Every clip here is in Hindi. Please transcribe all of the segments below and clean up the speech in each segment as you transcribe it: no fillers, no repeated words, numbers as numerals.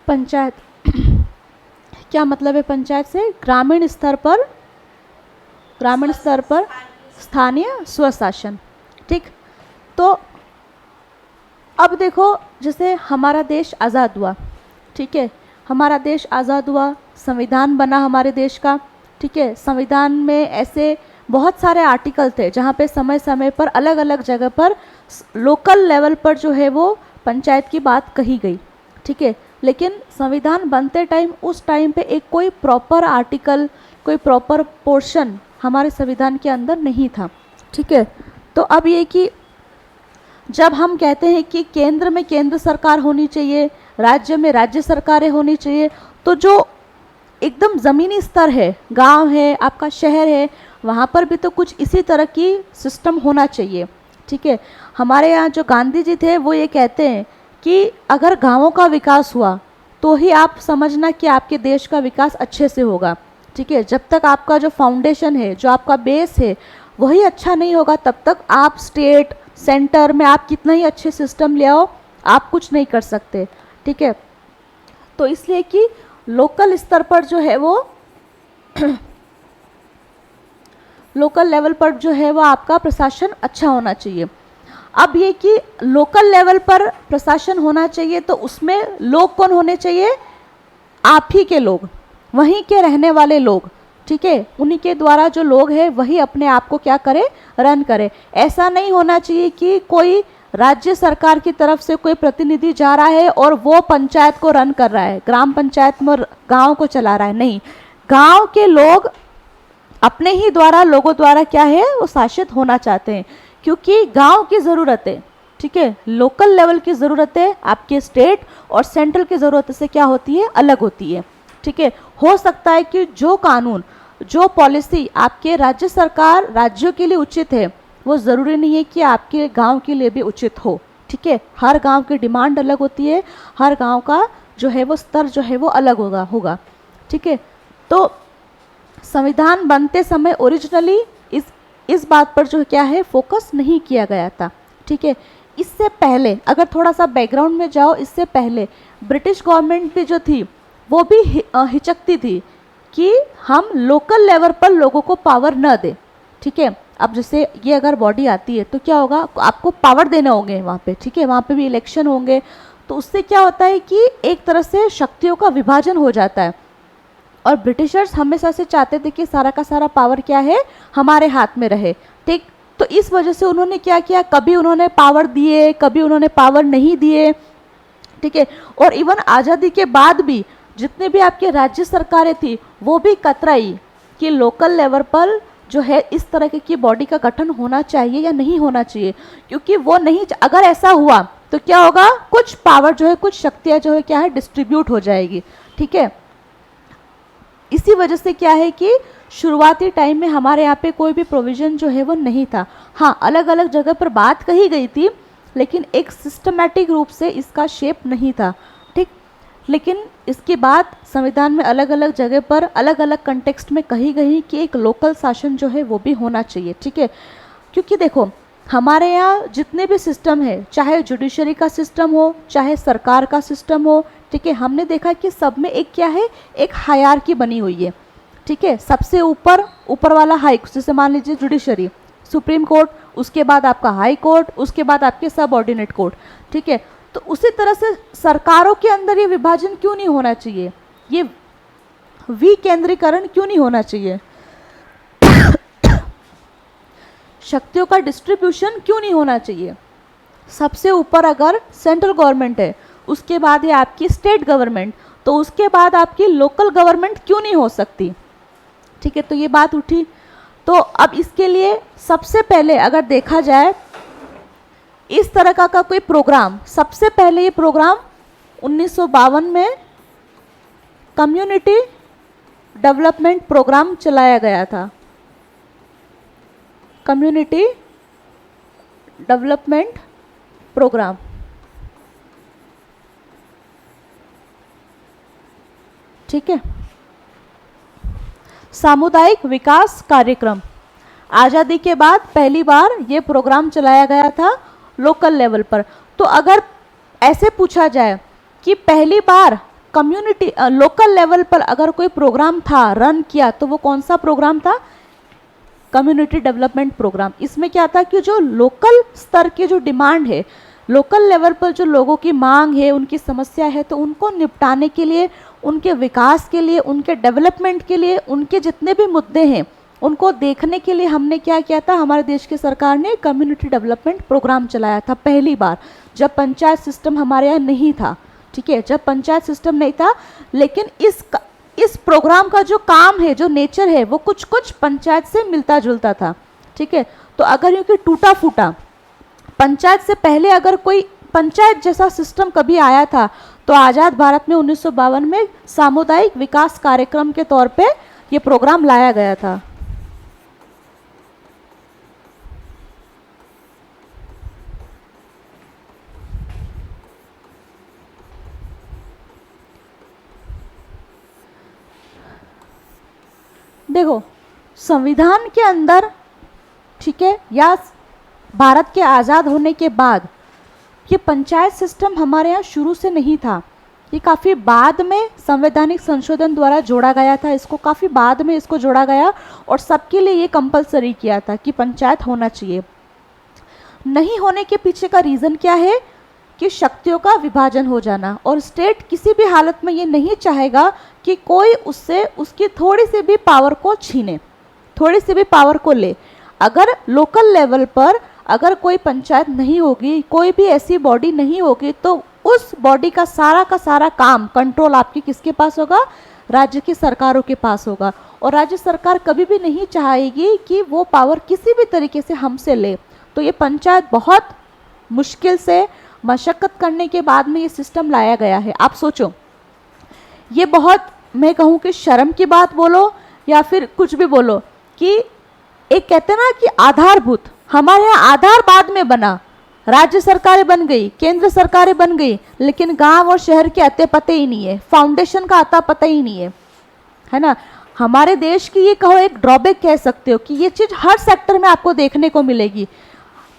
पंचायत क्या मतलब है पंचायत से? ग्रामीण स्तर पर स्थानीय स्वशासन। ठीक, तो अब देखो, जैसे हमारा देश आज़ाद हुआ, ठीक है, हमारा देश आज़ाद हुआ, संविधान बना हमारे देश का, ठीक है। संविधान में ऐसे बहुत सारे आर्टिकल थे जहाँ पे समय समय पर अलग अलग जगह पर लोकल लेवल पर जो है वो पंचायत की बात कही गई, ठीक है। लेकिन संविधान बनते टाइम, उस टाइम पे एक कोई प्रॉपर आर्टिकल, कोई प्रॉपर पोर्शन हमारे संविधान के अंदर नहीं था, ठीक है। तो अब ये कि जब हम कहते हैं कि केंद्र में केंद्र सरकार होनी चाहिए, राज्य में राज्य सरकारें होनी चाहिए, तो जो एकदम ज़मीनी स्तर है, गांव है, आपका शहर है, वहाँ पर भी तो कुछ इसी तरह की सिस्टम होना चाहिए, ठीक है। हमारे यहाँ जो गांधी जी थे वो ये कहते हैं कि अगर गांवों का विकास हुआ तो ही आप समझना कि आपके देश का विकास अच्छे से होगा, ठीक है। जब तक आपका जो फाउंडेशन है, जो आपका बेस है, वही अच्छा नहीं होगा, तब तक आप स्टेट सेंटर में आप कितना ही अच्छे सिस्टम ले आओ, आप कुछ नहीं कर सकते, ठीक है। तो इसलिए कि लोकल स्तर पर जो है वो लोकल लेवल पर जो है वो आपका प्रशासन अच्छा होना चाहिए। अब ये कि लोकल लेवल पर प्रशासन होना चाहिए, तो उसमें लोग कौन होने चाहिए? आप ही के लोग, वहीं के रहने वाले लोग, ठीक है। उन्हीं के द्वारा जो लोग हैं वही अपने आप को क्या करे, रन करे। ऐसा नहीं होना चाहिए कि कोई राज्य सरकार की तरफ से कोई प्रतिनिधि जा रहा है और वो पंचायत को रन कर रहा है, ग्राम पंचायत में गांव को चला रहा है। नहीं, गांव के लोग अपने ही द्वारा, लोगों द्वारा क्या है वो शासित होना चाहते हैं, क्योंकि गांव की ज़रूरत है, ठीक है। लोकल लेवल की ज़रूरत है, आपके स्टेट और सेंट्रल की ज़रूरत से क्या होती है, अलग होती है, ठीक है। हो सकता है कि जो कानून, जो पॉलिसी आपके राज्य सरकार, राज्यों के लिए उचित है, वो ज़रूरी नहीं है कि आपके गांव के लिए भी उचित हो, ठीक है। हर गांव की डिमांड अलग होती है, हर गांव का जो है वो स्तर जो है वो अलग होगा, ठीक है। तो संविधान बनते समय ओरिजिनली इस बात पर जो क्या है फोकस नहीं किया गया था, ठीक है। इससे पहले अगर थोड़ा सा बैकग्राउंड में जाओ, इससे पहले ब्रिटिश गवर्नमेंट भी जो थी वो भी हिचकती थी कि हम लोकल लेवल पर लोगों को पावर न दें, ठीक है। अब जैसे ये अगर बॉडी आती है तो क्या होगा, आपको पावर देने होंगे वहाँ पे, ठीक है, वहाँ पे भी इलेक्शन होंगे, तो उससे क्या होता है कि एक तरह से शक्तियों का विभाजन हो जाता है। और ब्रिटिशर्स हमेशा से चाहते थे कि सारा का सारा पावर क्या है, हमारे हाथ में रहे, ठीक। तो इस वजह से उन्होंने क्या किया, कभी उन्होंने पावर दिए, कभी उन्होंने पावर नहीं दिए, ठीक है। और इवन आज़ादी के बाद भी जितने भी आपके राज्य सरकारें थी वो भी कतराई कि लोकल लेवल पर जो है इस तरह की बॉडी का गठन होना चाहिए या नहीं होना चाहिए, क्योंकि वो नहीं, अगर ऐसा हुआ तो क्या होगा, कुछ पावर जो है, कुछ शक्तियाँ जो है क्या है, डिस्ट्रीब्यूट हो जाएगी, ठीक है। इसी वजह से क्या है कि शुरुआती टाइम में हमारे यहाँ पे कोई भी प्रोविज़न जो है वो नहीं था। हाँ, अलग अलग जगह पर बात कही गई थी, लेकिन एक सिस्टमैटिक रूप से इसका शेप नहीं था, ठीक। लेकिन इसके बाद संविधान में अलग अलग जगह पर अलग अलग कंटेक्स्ट में कही गई कि एक लोकल शासन जो है वो भी होना चाहिए, ठीक है। क्योंकि देखो, हमारे यहाँ जितने भी सिस्टम है, चाहे जुडिशरी का सिस्टम हो, चाहे सरकार का सिस्टम हो, ठीक है, हमने देखा कि सब में एक क्या है, एक हायरार्की बनी हुई है, ठीक है। सबसे ऊपर वाला हाई, जैसे मान लीजिए जुडिशरी, सुप्रीम कोर्ट, उसके बाद आपका हाई कोर्ट, उसके बाद आपके सबऑर्डिनेट कोर्ट, ठीक है। तो उसी तरह से सरकारों के अंदर ये विभाजन क्यों नहीं होना चाहिए, ये विकेंद्रीकरण क्यों नहीं होना चाहिए, शक्तियों का डिस्ट्रीब्यूशन क्यों नहीं होना चाहिए। सबसे ऊपर अगर सेंट्रल गवर्नमेंट है, उसके बाद है आपकी स्टेट गवर्नमेंट, तो उसके बाद आपकी लोकल गवर्नमेंट क्यों नहीं हो सकती, ठीक है। तो ये बात उठी। तो अब इसके लिए सबसे पहले अगर देखा जाए इस तरह का कोई प्रोग्राम, सबसे पहले ये प्रोग्राम 1952 में कम्युनिटी डेवलपमेंट प्रोग्राम चलाया गया था, कम्युनिटी डेवलपमेंट प्रोग्राम, ठीक है। सामुदायिक विकास कार्यक्रम, आज़ादी के बाद पहली बार ये प्रोग्राम चलाया गया था लोकल लेवल पर। तो अगर ऐसे पूछा जाए कि पहली बार कम्युनिटी लोकल लेवल पर अगर कोई प्रोग्राम था रन किया तो वो कौन सा प्रोग्राम था? Community development programme. इसमें क्या था कि जो लोकल स्तर की जो डिमांड है, लोकल लेवल पर जो लोगों की मांग है, उनकी समस्या है, तो उनको निपटाने के लिए, उनके विकास के लिए, उनके डेवलपमेंट के लिए, उनके जितने भी मुद्दे हैं उनको देखने के लिए हमने क्या किया था, हमारे देश की सरकार ने कम्युनिटी डेवलपमेंट प्रोग्राम चलाया था पहली बार, जब पंचायत सिस्टम हमारे यहाँ नहीं था। ठीक है, जब पंचायत सिस्टम नहीं था, लेकिन इस प्रोग्राम का जो काम है, जो नेचर है, वो कुछ कुछ पंचायत से मिलता जुलता था। ठीक है, तो अगर यूँ कि टूटा फूटा पंचायत से पहले अगर कोई पंचायत जैसा सिस्टम कभी आया था तो आज़ाद भारत में 1952 में सामुदायिक विकास कार्यक्रम के तौर पे ये प्रोग्राम लाया गया था। देखो, संविधान के अंदर, ठीक है, या भारत के आज़ाद होने के बाद ये पंचायत सिस्टम हमारे यहाँ शुरू से नहीं था। ये काफ़ी बाद में संवैधानिक संशोधन द्वारा जोड़ा गया था, इसको काफ़ी बाद में इसको जोड़ा गया और सबके लिए ये कंपलसरी किया था कि पंचायत होना चाहिए। नहीं होने के पीछे का रीज़न क्या है कि शक्तियों का विभाजन हो जाना, और स्टेट किसी भी हालत में ये नहीं चाहेगा कि कोई उससे उसकी थोड़ी सी भी पावर को छीने, थोड़ी सी भी पावर को ले। अगर लोकल लेवल पर अगर कोई पंचायत नहीं होगी, कोई भी ऐसी बॉडी नहीं होगी, तो उस बॉडी का सारा काम, कंट्रोल आपकी किसके पास होगा? राज्य की सरकारों के पास होगा। और राज्य सरकार कभी भी नहीं चाहेगी कि वो पावर किसी भी तरीके से हमसे ले। तो ये पंचायत बहुत मुश्किल से, मशक्कत करने के बाद में ये सिस्टम लाया गया है। आप सोचो, ये बहुत, मैं कहूँ कि शर्म की बात बोलो या फिर कुछ भी बोलो, कि एक कहते हैं ना कि आधारभूत, हमारे यहाँ आधार बाद में बना, राज्य सरकारें बन गई, केंद्र सरकारें बन गई, लेकिन गांव और शहर के अते पते ही नहीं है, फाउंडेशन का अता पता ही नहीं है ना। हमारे देश की ये कहो एक ड्रॉबैक कह सकते हो कि ये चीज़ हर सेक्टर में आपको देखने को मिलेगी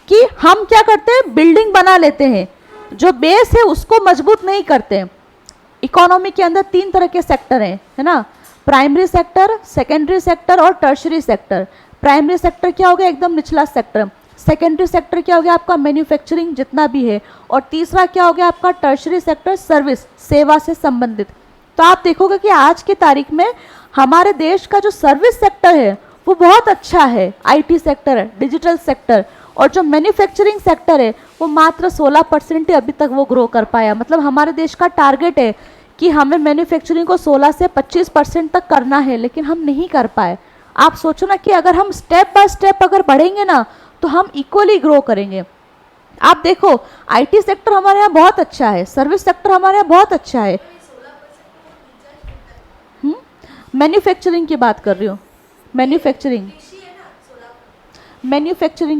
कि हम क्या करते हैं, बिल्डिंग बना लेते हैं, जो बेस है उसको मजबूत नहीं करते। इकोनॉमी के अंदर 3 तरह के सेक्टर हैं, है ना, प्राइमरी सेक्टर, सेकेंडरी सेक्टर और टर्शरी सेक्टर। प्राइमरी सेक्टर क्या हो गया? एकदम निचला सेक्टर। सेकेंडरी सेक्टर क्या हो गया? आपका मैन्युफैक्चरिंग जितना भी है। और तीसरा क्या हो गया? आपका टर्शरी सेक्टर, सर्विस, सेवा से संबंधित। तो आप देखोगे कि आज की तारीख में हमारे देश का जो सर्विस सेक्टर है वो बहुत अच्छा है, आईटी सेक्टर है, डिजिटल सेक्टर, और जो मैन्युफैक्चरिंग सेक्टर है वो मात्र 16% ही अभी तक वो ग्रो कर पाया। मतलब हमारे देश का टारगेट है कि हमें मैन्युफैक्चरिंग को 16 से 25% तक करना है, लेकिन हम नहीं कर पाए। आप सोचो ना कि अगर हम स्टेप बाय स्टेप अगर बढ़ेंगे ना तो हम इक्वली ग्रो करेंगे। आप देखो, आईटी सेक्टर हमारे यहाँ बहुत अच्छा है, सर्विस सेक्टर हमारे यहाँ बहुत अच्छा है। मैन्युफैक्चरिंग की बात कर रही हूँ, मैन्युफैक्चरिंग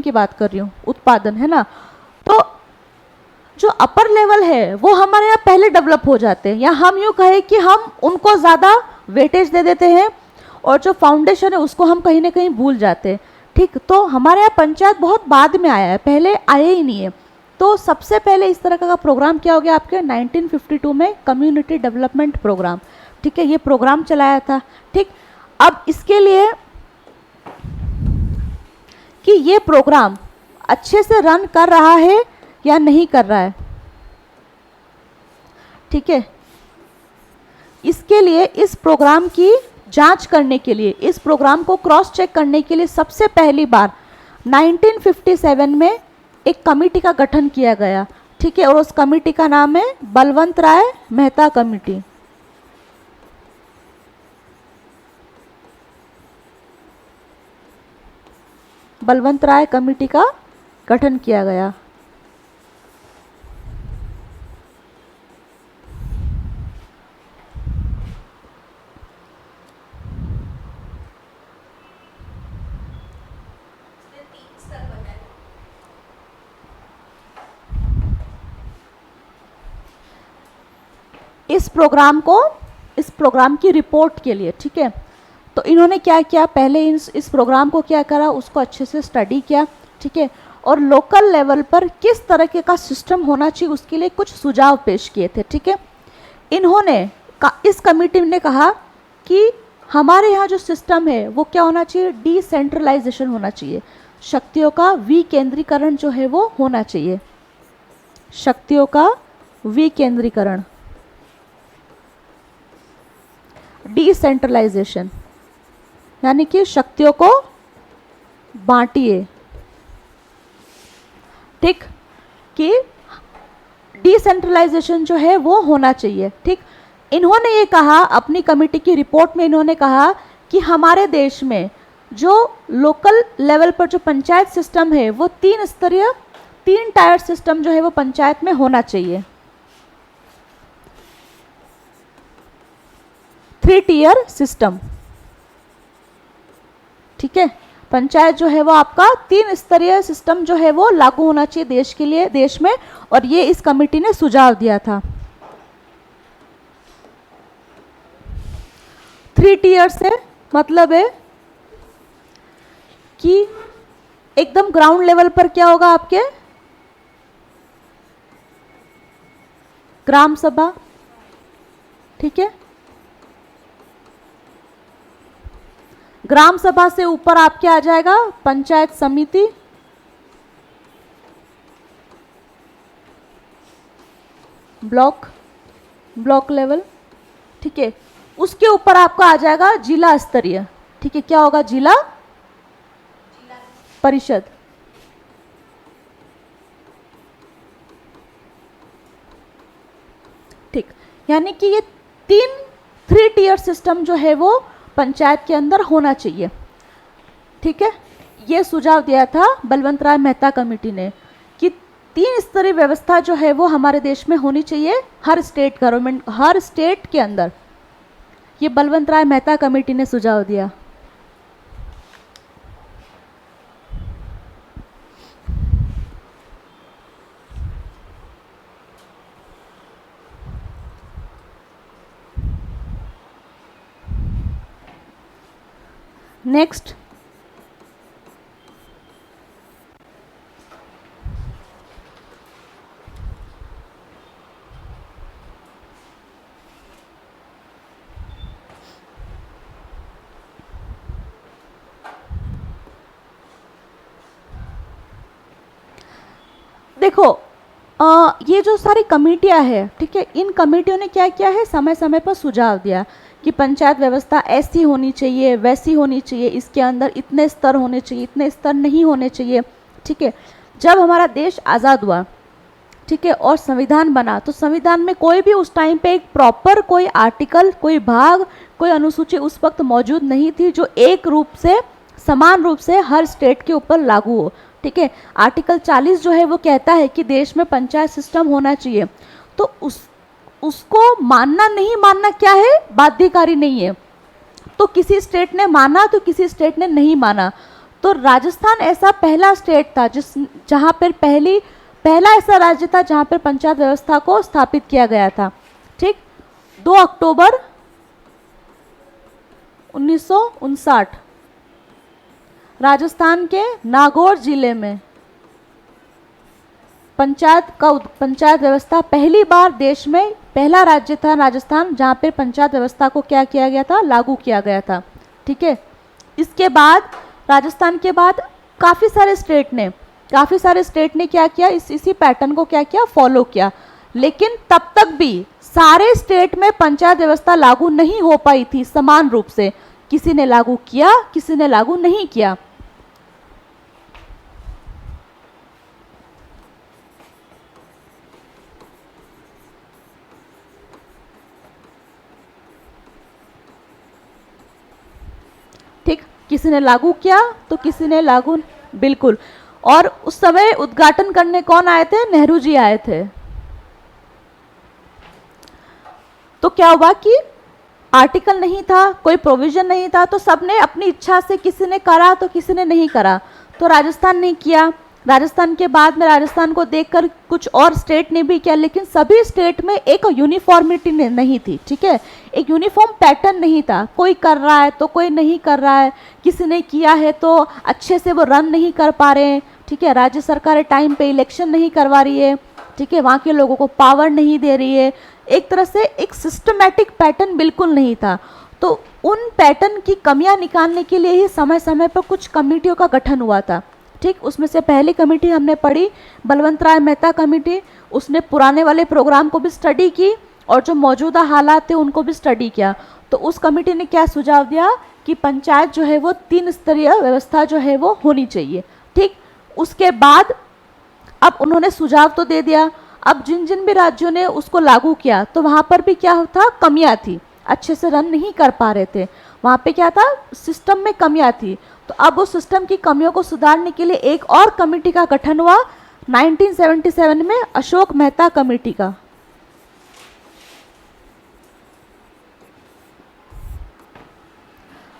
की बात कर रही हूँ, उत्पादन, है ना। तो जो अपर लेवल है वो हमारे यहाँ पहले डेवलप हो जाते हैं, या हम यूँ कहें कि हम उनको ज़्यादा वेटेज दे देते हैं और जो फाउंडेशन है उसको हम कहीं ना कहीं भूल जाते हैं। ठीक, तो हमारे यहाँ पंचायत बहुत बाद में आया है, पहले आया ही नहीं है। तो सबसे पहले इस तरह का प्रोग्राम क्या हो गया आपके 1952 में, कम्युनिटी डेवलपमेंट प्रोग्राम। ठीक है, ये प्रोग्राम चलाया था। ठीक, अब इसके लिए कि ये प्रोग्राम अच्छे से रन कर रहा है या नहीं कर रहा है, ठीक है, इसके लिए इस प्रोग्राम की जांच करने के लिए, इस प्रोग्राम को क्रॉस चेक करने के लिए सबसे पहली बार 1957 में एक कमेटी का गठन किया गया। ठीक है, और उस कमेटी का नाम है बलवंत राय मेहता कमेटी। बलवंत राय कमेटी का गठन किया गया। इस प्रोग्राम की रिपोर्ट के लिए, ठीक है, तो इन्होंने क्या किया, पहले इस प्रोग्राम को क्या करा, उसको अच्छे से स्टडी किया। ठीक है, और लोकल लेवल पर किस तरह का सिस्टम होना चाहिए उसके लिए कुछ सुझाव पेश किए थे। ठीक है, इन्होंने इस कमेटी ने कहा कि हमारे यहाँ जो सिस्टम है वो क्या होना चाहिए, डिसेंट्रलाइजेशन होना चाहिए, शक्तियों का विकेंद्रीकरण जो है वो होना चाहिए, शक्तियों का विकेंद्रीकरण, डिसेंट्रलाइजेशन, यानी कि शक्तियों को बांटिए, ठीक, कि डिसेंट्रलाइजेशन जो है वो होना चाहिए, ठीक। इन्होंने ये कहा अपनी कमेटी की रिपोर्ट में, इन्होंने कहा कि हमारे देश में जो लोकल लेवल पर जो पंचायत सिस्टम है वो 3 स्तरीय, 3 टायर सिस्टम जो है वो पंचायत में होना चाहिए, 3 टियर सिस्टम, ठीक है। पंचायत जो है वो आपका 3 स्तरीय सिस्टम जो है वो लागू होना चाहिए देश के लिए, देश में, और ये इस कमेटी ने सुझाव दिया था। 3 टियर से मतलब है कि एकदम ग्राउंड लेवल पर क्या होगा, आपके ग्राम सभा, ठीक है, ग्राम सभा से ऊपर आपके आ जाएगा पंचायत समिति, ब्लॉक लेवल, ठीक है, उसके ऊपर आपका आ जाएगा जिला स्तरीय, ठीक है, क्या होगा, जिला परिषद, ठीक। यानी कि ये 3 टियर सिस्टम जो है वो पंचायत के अंदर होना चाहिए, ठीक है। ये सुझाव दिया था बलवंत राय मेहता कमेटी ने कि 3 स्तरीय व्यवस्था जो है वो हमारे देश में होनी चाहिए, हर स्टेट गवर्नमेंट, हर स्टेट के अंदर। ये बलवंत राय मेहता कमेटी ने सुझाव दिया। नेक्स्ट, देखो ये जो सारी कमेटियां हैं, ठीक है, इन कमेटियों ने क्या किया है, समय समय पर सुझाव दिया कि पंचायत व्यवस्था ऐसी होनी चाहिए, वैसी होनी चाहिए, इसके अंदर इतने स्तर होने चाहिए, इतने स्तर नहीं होने चाहिए, ठीक है। जब हमारा देश आज़ाद हुआ, ठीक है, और संविधान बना, तो संविधान में कोई भी उस टाइम पे एक प्रॉपर कोई आर्टिकल, कोई भाग, कोई अनुसूची उस वक्त मौजूद नहीं थी जो एक रूप से, समान रूप से हर स्टेट के ऊपर लागू हो, ठीक है। आर्टिकल 40 जो है वो कहता है कि देश में पंचायत सिस्टम होना चाहिए, तो उसको मानना नहीं मानना क्या है, बाध्यकारी नहीं है। तो किसी स्टेट ने माना तो किसी स्टेट ने नहीं माना। तो राजस्थान ऐसा पहला स्टेट था जहाँ पर पहला ऐसा राज्य था जहाँ पर पंचायत व्यवस्था को स्थापित किया गया था, ठीक। 2 अक्टूबर 1959 राजस्थान के नागौर जिले में पंचायत व्यवस्था पहली बार, देश में पहला राज्य था राजस्थान जहाँ पे पंचायत व्यवस्था को क्या किया गया था, लागू किया गया था, ठीक है। इसके बाद राजस्थान के बाद काफ़ी सारे स्टेट ने क्या किया, इसी पैटर्न को क्या किया, फॉलो किया। लेकिन तब तक भी सारे स्टेट में पंचायत व्यवस्था लागू नहीं हो पाई थी समान रूप से, किसी ने लागू किया, किसी ने लागू नहीं किया। ठीक, किसी ने लागू किया तो किसी ने लागू, बिल्कुल। और उस समय उद्घाटन करने कौन आए थे, नेहरू जी आए थे। तो क्या हुआ कि आर्टिकल नहीं था, कोई प्रोविजन नहीं था, तो सबने अपनी इच्छा से, किसी ने करा तो किसी ने नहीं करा। तो राजस्थान ने किया, राजस्थान के बाद में राजस्थान को देखकर कुछ और स्टेट ने भी किया, लेकिन सभी स्टेट में एक यूनिफॉर्मिटी नहीं थी, ठीक है, एक यूनिफॉर्म पैटर्न नहीं था। कोई कर रहा है तो कोई नहीं कर रहा है, किसी ने किया है तो अच्छे से वो रन नहीं कर पा रहे हैं, ठीक है, राज्य सरकार टाइम पे इलेक्शन नहीं करवा रही है, ठीक है, वहाँ के लोगों को पावर नहीं दे रही है, एक तरह से एक सिस्टमैटिक पैटर्न बिल्कुल नहीं था। तो उन पैटर्न की कमियां निकालने के लिए ही समय समय पर कुछ कमेटियों का गठन हुआ था। ठीक, उसमें से पहली कमेटी हमने पढ़ी बलवंत राय मेहता कमेटी, उसने पुराने वाले प्रोग्राम को भी स्टडी की और जो मौजूदा हालात थे उनको भी स्टडी किया। तो उस कमेटी ने क्या सुझाव दिया कि पंचायत जो है वो 3 स्तरीय व्यवस्था जो है वो होनी चाहिए। ठीक, उसके बाद अब उन्होंने सुझाव तो दे दिया, अब जिन जिन भी राज्यों ने उसको लागू किया तो वहाँ पर भी क्या था, कमियाँ थी, अच्छे से रन नहीं कर पा रहे थे, वहाँ पे क्या था, सिस्टम में कमियाँ थी। तो अब उस सिस्टम की कमियों को सुधारने के लिए एक और कमेटी का गठन हुआ 1977 में, अशोक मेहता कमेटी का।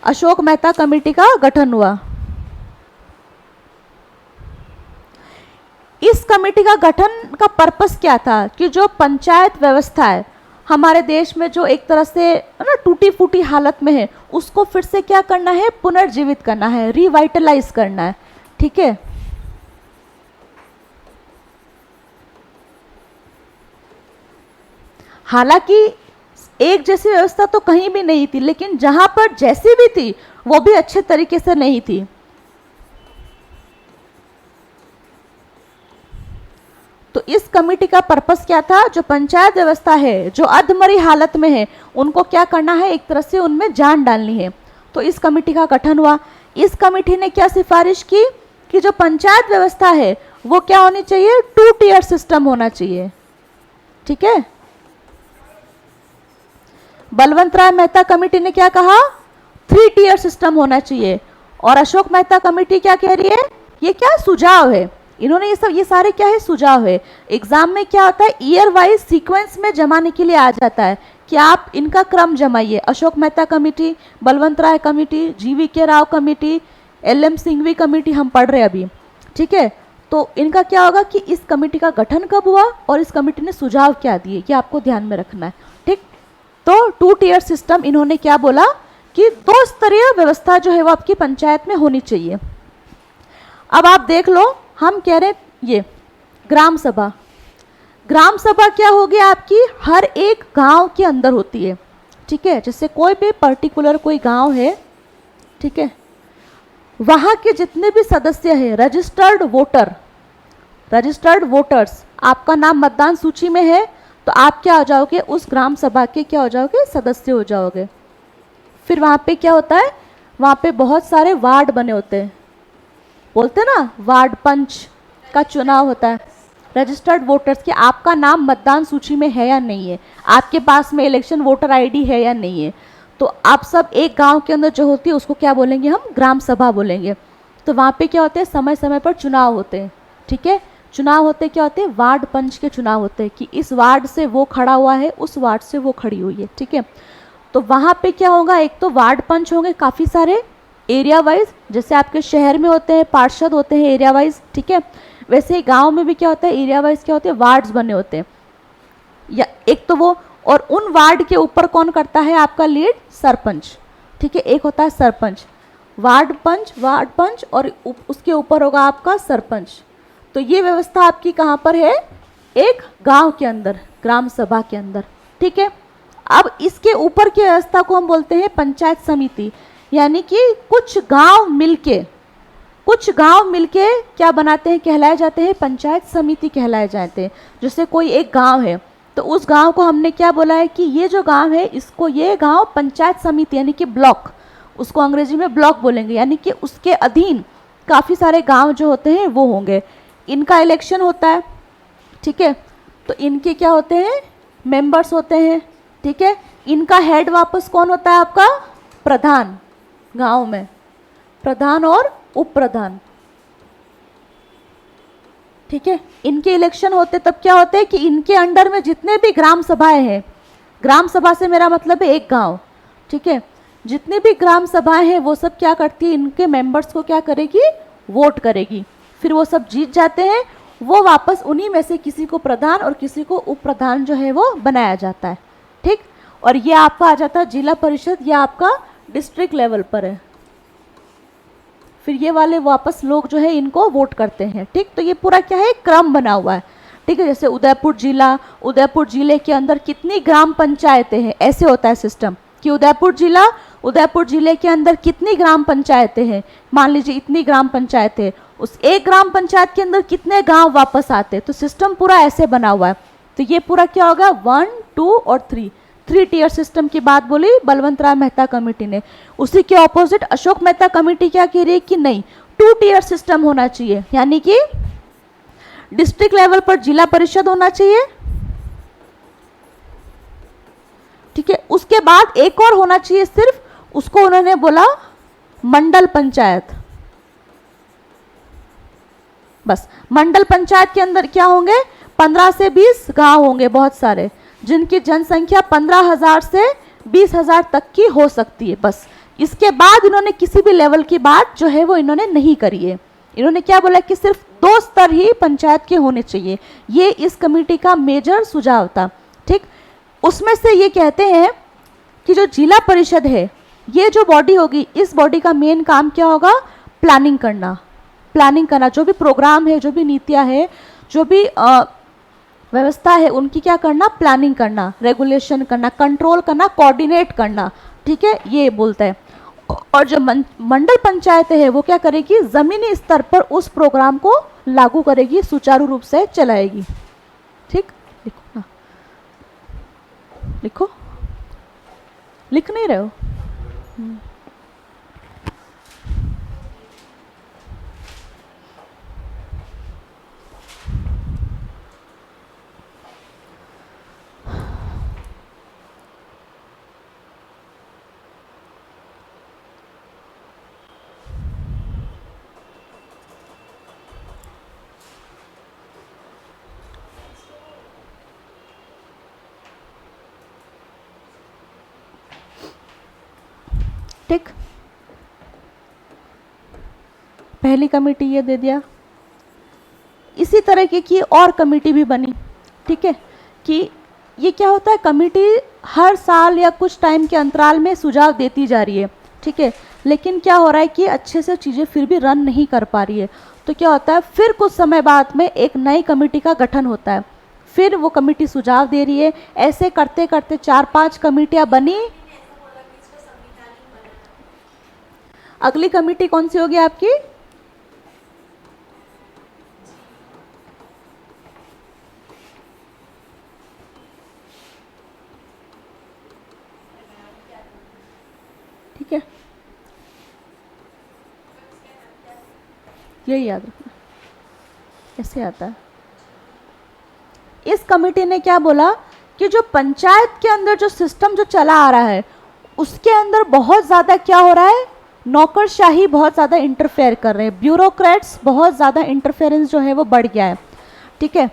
अशोक मेहता कमेटी का गठन हुआ। इस कमेटी का गठन का पर्पस क्या था कि जो पंचायत व्यवस्था है हमारे देश में, जो एक तरह से ना टूटी फूटी हालत में है, उसको फिर से क्या करना है, पुनर्जीवित करना है, रिवाइटलाइज करना है। ठीक है, हालांकि एक जैसी व्यवस्था तो कहीं भी नहीं थी, लेकिन जहां पर जैसी भी थी वो भी अच्छे तरीके से नहीं थी। तो इस कमेटी का पर्पस क्या था, जो पंचायत व्यवस्था है जो अधमरी हालत में है उनको क्या करना है, एक तरह से उनमें जान डालनी है। तो इस कमेटी का गठन हुआ। इस कमेटी ने क्या सिफारिश की कि जो पंचायत व्यवस्था है वो क्या होनी चाहिए, 2 टियर सिस्टम होना चाहिए। ठीक है, बलवंत राय मेहता कमेटी ने क्या कहा, 3 टियर सिस्टम होना चाहिए। और अशोक मेहता कमेटी क्या कह रही है, ये क्या सुझाव है, इन्होंने ये सारे क्या है, सुझाव है। एग्जाम में क्या होता है, ईयर वाइज सीक्वेंस में जमाने के लिए आ जाता है कि आप इनका क्रम जमाइए। Ashok Mehta committee, Balwant Rai committee, GV.K. Rao committee, LM Singhvi committee हम पढ़ रहे हैं अभी। ठीक है, तो इनका क्या होगा कि इस कमेटी का गठन कब हुआ और इस कमेटी ने सुझाव क्या दिए, ये आपको ध्यान में रखना है। ठीक, तो 2 टियर सिस्टम इन्होंने क्या बोला कि 2 स्तरीय व्यवस्था जो है वो आपकी पंचायत में होनी चाहिए। अब आप देख लो, हम कह रहे ये ग्राम सभा, ग्राम सभा क्या होगी आपकी, हर एक गांव के अंदर होती है। ठीक है, जैसे कोई भी पर्टिकुलर कोई गांव है, ठीक है, वहाँ के जितने भी सदस्य हैं, रजिस्टर्ड वोटर्स, आपका नाम मतदान सूची में है तो आप क्या हो जाओगे, उस ग्राम सभा के क्या हो जाओगे, सदस्य हो जाओगे। फिर वहाँ पे क्या होता है, वहाँ पे बहुत सारे वार्ड बने होते हैं, बोलते हैं ना वार्ड पंच का चुनाव होता है। रजिस्टर्ड वोटर्स के आपका नाम मतदान सूची में है या नहीं है, आपके पास में इलेक्शन वोटर ID है या नहीं है, तो आप सब एक गांव के अंदर जो होती है उसको क्या बोलेंगे, हम ग्राम सभा बोलेंगे। तो वहाँ पे क्या होते हैं, समय समय पर चुनाव होते हैं। ठीक है, चुनाव होते क्या होते हैं, वार्ड पंच के चुनाव होते हैं कि इस वार्ड से वो खड़ा हुआ है, उस वार्ड से वो खड़ी हुई है। ठीक है, तो वहाँ पे क्या होगा, एक तो वार्ड पंच होंगे काफ़ी सारे एरिया वाइज, जैसे आपके शहर में होते हैं पार्षद होते हैं एरिया वाइज। ठीक है, वैसे ही गांव में भी क्या होता है, एरिया वाइज क्या होते हैं, वार्ड्स बने होते हैं। या एक तो वो, और उन वार्ड के ऊपर कौन करता है आपका लीड, सरपंच। ठीक है, एक होता है सरपंच, वार्ड पंच और उसके ऊपर होगा आपका सरपंच। तो ये व्यवस्था आपकी कहाँ पर है, एक गांव के अंदर, ग्राम सभा के अंदर। ठीक है, अब इसके ऊपर की व्यवस्था को हम बोलते हैं पंचायत समिति, यानी कि कुछ गांव मिलके क्या बनाते हैं, कहलाए जाते हैं पंचायत समिति कहलाए जाते हैं। जैसे कोई एक गांव है तो उस गांव को हमने क्या बोला है कि ये जो गांव है इसको, ये गांव पंचायत समिति यानी कि ब्लॉक, उसको अंग्रेजी में ब्लॉक बोलेंगे, यानी कि उसके अधीन काफ़ी सारे गांव जो होते हैं वो होंगे। इनका इलेक्शन होता है। ठीक है, तो इनके क्या होते हैं, मेंबर्स होते हैं। ठीक है, इनका हेड वापस कौन होता है आपका, प्रधान, गांव में प्रधान और उप प्रधान। ठीक है, इनके इलेक्शन होते तब क्या होते हैं कि इनके अंडर में जितने भी ग्राम सभाएं हैं, ग्राम सभा से मेरा मतलब है एक गांव। ठीक है, जितनी भी ग्राम सभाएं हैं वो सब क्या करती है, इनके मेंबर्स को क्या करेगी, वोट करेगी। फिर वो सब जीत जाते हैं, वो वापस उन्हीं में से किसी को प्रधान और किसी को उप प्रधान जो है वो बनाया जाता है। ठीक, और ये आपका आ जाता है जिला परिषद या आपका डिस्ट्रिक्ट लेवल पर है। फिर ये वाले वापस लोग जो है इनको वोट करते हैं। ठीक, तो ये पूरा क्या है, क्रम बना हुआ है। ठीक है, जैसे उदयपुर जिले के अंदर कितनी ग्राम पंचायतें हैं, ऐसे होता है सिस्टम कि उदयपुर जिले के अंदर कितनी ग्राम पंचायतें हैं, मान लीजिए इतनी ग्राम पंचायतें, उस एक ग्राम पंचायत के अंदर कितने गांव वापस आते हैं, तो सिस्टम पूरा ऐसे बना हुआ है। तो ये पूरा क्या होगा, 1, 2 और 3 टीयर सिस्टम की बात बोली बलवंत राय मेहता कमेटी ने। उसी के ऑपोजिट अशोक मेहता कमेटी क्या कह रही है कि नहीं, 2 टीयर सिस्टम होना चाहिए, यानी कि डिस्ट्रिक्ट लेवल पर जिला परिषद होना चाहिए, ठीक है, उसके बाद एक और होना चाहिए सिर्फ, उसको उन्होंने बोला मंडल पंचायत। बस मंडल पंचायत के अंदर क्या होंगे, 15 से 20 गांव होंगे, बहुत सारे, जिनकी जनसंख्या 15,000 से 20,000 तक की हो सकती है। बस इसके बाद इन्होंने किसी भी लेवल की बात जो है वो इन्होंने नहीं करी है। इन्होंने क्या बोला कि सिर्फ 2 स्तर ही पंचायत के होने चाहिए। ये इस कमेटी का मेजर सुझाव था, ठीक। उसमें से ये कहते हैं कि जो जिला परिषद है, ये जो बॉडी होगी, इस बॉडी का मेन काम क्या होगा, प्लानिंग करना, जो भी प्रोग्राम है, जो भी नीतियाँ है, जो भी व्यवस्था है, उनकी क्या करना, प्लानिंग करना, रेगुलेशन करना, कंट्रोल करना, कोऑर्डिनेट करना, ठीक है, ये बोलता है। और जो मंडल पंचायत है वो क्या करेगी, जमीनी स्तर पर उस प्रोग्राम को लागू करेगी, सुचारू रूप से चलाएगी, ठीक। लिखो ना, लिखो, लिख नहीं रहे हो? ठीक, पहली कमेटी ये दे दिया। इसी तरह की और कमेटी भी बनी, ठीक है, कि ये क्या होता है, कमेटी हर साल या कुछ टाइम के अंतराल में सुझाव देती जा रही है, ठीक है, लेकिन क्या हो रहा है कि अच्छे से चीज़ें फिर भी रन नहीं कर पा रही है। तो क्या होता है, फिर कुछ समय बाद में एक नई कमेटी का गठन होता है, फिर वो कमेटी सुझाव दे रही है, ऐसे करते करते 4-5 कमेटियाँ बनी। अगली कमेटी कौन सी होगी आपकी, ठीक है, यही याद रखना, ऐसे आता है। इस कमेटी ने क्या बोला कि जो पंचायत के अंदर जो सिस्टम जो चला आ रहा है, उसके अंदर बहुत ज़्यादा क्या हो रहा है, नौकरशाही बहुत ज़्यादा इंटरफेयर कर रहे हैं, ब्यूरोक्रेट्स बहुत ज़्यादा इंटरफेरेंस जो है वो बढ़ गया है, ठीक है।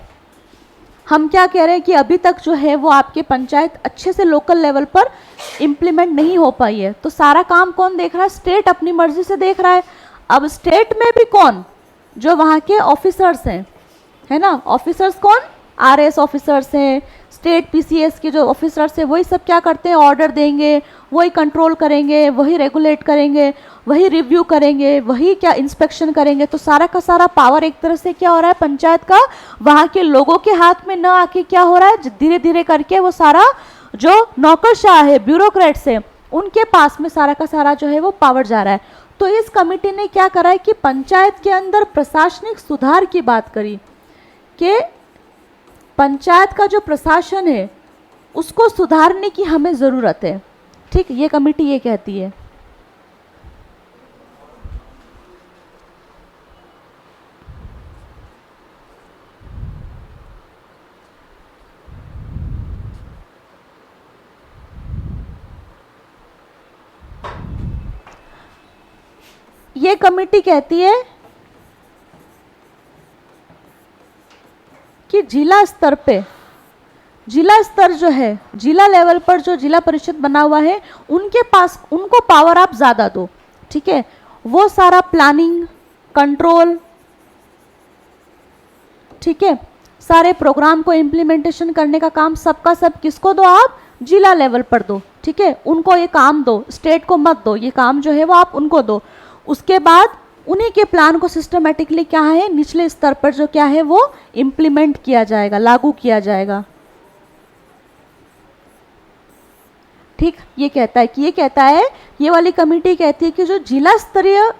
हम क्या कह रहे हैं कि अभी तक जो है वो आपके पंचायत अच्छे से लोकल लेवल पर इम्प्लीमेंट नहीं हो पाई है। तो सारा काम कौन देख रहा है, स्टेट अपनी मर्जी से देख रहा है। अब स्टेट में भी कौन, जो वहाँ के ऑफिसर्स हैं, है ना, ऑफिसर्स कौन, आरएस ऑफिसर्स हैं, स्टेट पीसीएस के जो ऑफिसर्स हैं, वही सब क्या करते हैं, ऑर्डर देंगे, वही कंट्रोल करेंगे, वही रेगुलेट करेंगे, वही रिव्यू करेंगे, वही क्या इंस्पेक्शन करेंगे। तो सारा का सारा पावर एक तरह से क्या हो रहा है, पंचायत का वहाँ के लोगों के हाथ में न आके क्या हो रहा है, धीरे धीरे करके वो सारा जो नौकरशाह है, ब्यूरोक्रेट्स है, उनके पास में सारा का सारा जो है वो पावर जा रहा है। तो इस कमेटी ने क्या करा है कि पंचायत के अंदर प्रशासनिक सुधार की बात करी कि पंचायत का जो प्रशासन है उसको सुधारने की हमें ज़रूरत है, ठीक। ये कमेटी ये कहती है। ये कमेटी कहती है कि जिला स्तर पे, जिला स्तर जो है, जिला लेवल पर जो जिला परिषद बना हुआ है, उनके पास, उनको पावर आप ज़्यादा दो, ठीक है। वो सारा प्लानिंग, कंट्रोल, ठीक है, सारे प्रोग्राम को इम्प्लीमेंटेशन करने का काम सबका सब किसको दो, आप जिला लेवल पर दो, ठीक है। उनको ये काम दो, स्टेट को मत दो, ये काम जो है वो आप उनको दो। उसके बाद उन्हीं के प्लान को सिस्टमेटिकली क्या है निचले स्तर पर जो क्या है वो इम्प्लीमेंट किया जाएगा, लागू किया जाएगा। ठीक, ये कहता है ये वाली कमेटी कहती है कि जो जिला स्तरीय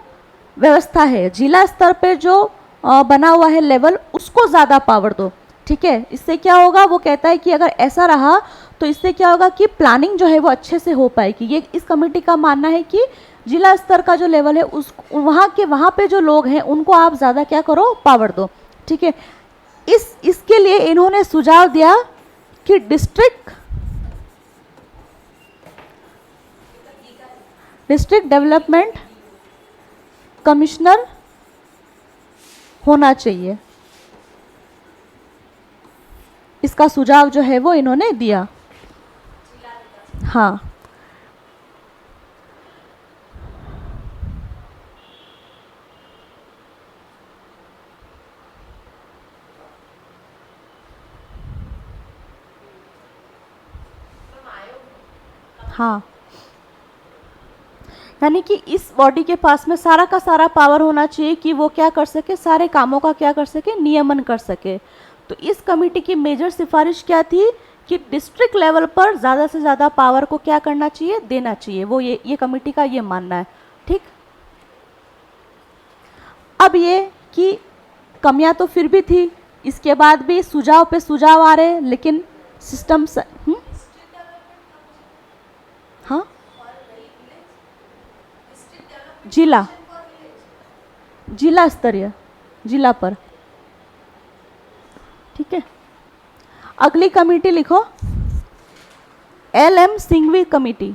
व्यवस्था है, जिला स्तर पे जो बना हुआ है लेवल, उसको ज़्यादा पावर दो। ठीक है, इससे क्या होगा, वो कहता है कि अगर ऐसा रहा तो इससे क्या होगा कि प्लानिंग जो है वो अच्छे से हो पाएगी। ये इस कमेटी का मानना है कि जिला स्तर का जो लेवल है उस वहाँ पे जो लोग हैं उनको आप ज़्यादा क्या करो, पावर दो। ठीक है, इसके लिए इन्होंने सुझाव दिया कि डिस्ट्रिक्ट डेवलपमेंट कमिश्नर होना चाहिए। इसका सुझाव जो है वो इन्होंने दिया। हाँ, हाँ, यानी कि इस बॉडी के पास में सारा का सारा पावर होना चाहिए कि वो क्या कर सके, सारे कामों का क्या कर सके, नियमन कर सके। तो इस कमेटी की मेजर सिफारिश क्या थी कि डिस्ट्रिक्ट लेवल पर ज़्यादा से ज़्यादा पावर को क्या करना चाहिए, देना चाहिए। वो ये कमेटी का ये मानना है। ठीक, अब ये कि कमियां तो फिर भी थी, इसके बाद भी सुझाव पे सुझाव आ रहे, लेकिन सिस्टम हाँ, जिला स्तरीय, जिला पर। ठीक है, अगली कमेटी लिखो, LM सिंघवी कमेटी।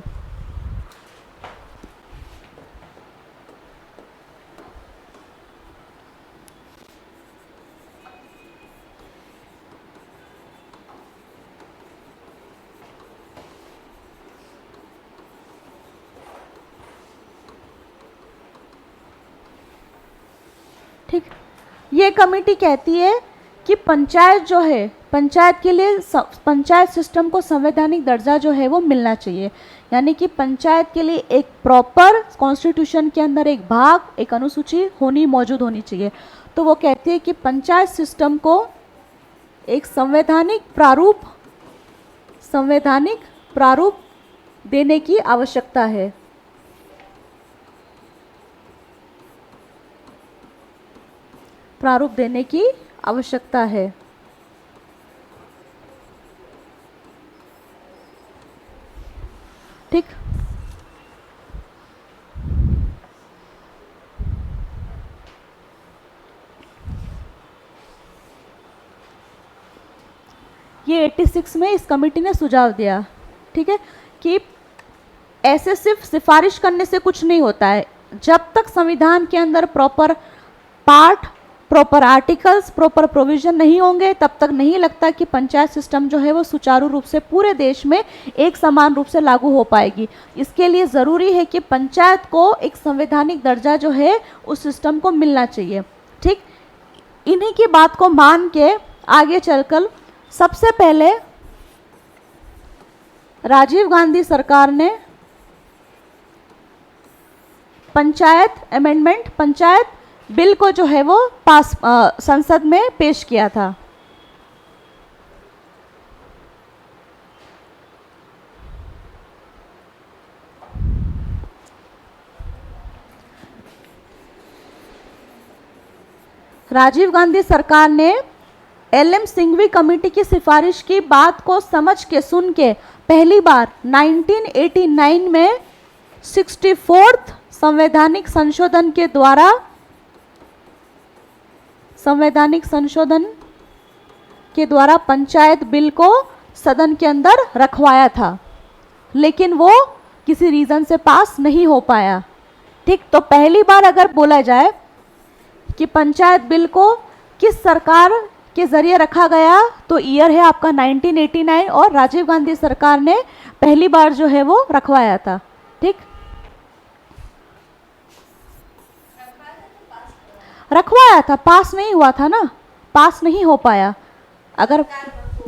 ठीक, ये कमेटी कहती है कि पंचायत जो है, पंचायत के लिए पंचायत सिस्टम को संवैधानिक दर्जा जो है वो मिलना चाहिए। यानी कि पंचायत के लिए एक प्रॉपर कॉन्स्टिट्यूशन के अंदर एक भाग, एक अनुसूची मौजूद होनी चाहिए। तो वो कहती है कि पंचायत सिस्टम को एक संवैधानिक प्रारूप देने की आवश्यकता है। प्रारूप देने की आवश्यकता है। ठीक, ये 86 में इस कमेटी ने सुझाव दिया। ठीक है, कि ऐसे सिर्फ सिफारिश करने से कुछ नहीं होता है। जब तक संविधान के अंदर proper part, proper articles, proper provision नहीं होंगे, तब तक नहीं लगता कि पंचायत सिस्टम जो है वो सुचारू रूप से पूरे देश में एक समान रूप से लागू हो पाएगी। इसके लिए ज़रूरी है कि पंचायत को एक संवैधानिक दर्जा जो है उस सिस्टम को मिलना चाहिए। ठीक, इन्हीं की बात को मान के आगे चलकर सबसे पहले राजीव गांधी सरकार ने पंचायत अमेंडमेंट, पंचायत बिल को जो है वो संसद में पेश किया था। राजीव गांधी सरकार ने LM सिंघवी कमेटी की सिफारिश की बात को समझ के, सुन के पहली बार 1989 में 64th संवैधानिक संशोधन के द्वारा पंचायत बिल को सदन के अंदर रखवाया था, लेकिन वो किसी रीज़न से पास नहीं हो पाया। ठीक, तो पहली बार अगर बोला जाए कि पंचायत बिल को किस सरकार के ज़रिए रखा गया, तो ईयर है आपका 1989 और राजीव गांधी सरकार ने पहली बार जो है वो रखवाया था। ठीक, रखवाया था, पास नहीं हुआ था ना, पास नहीं हो पाया। अगर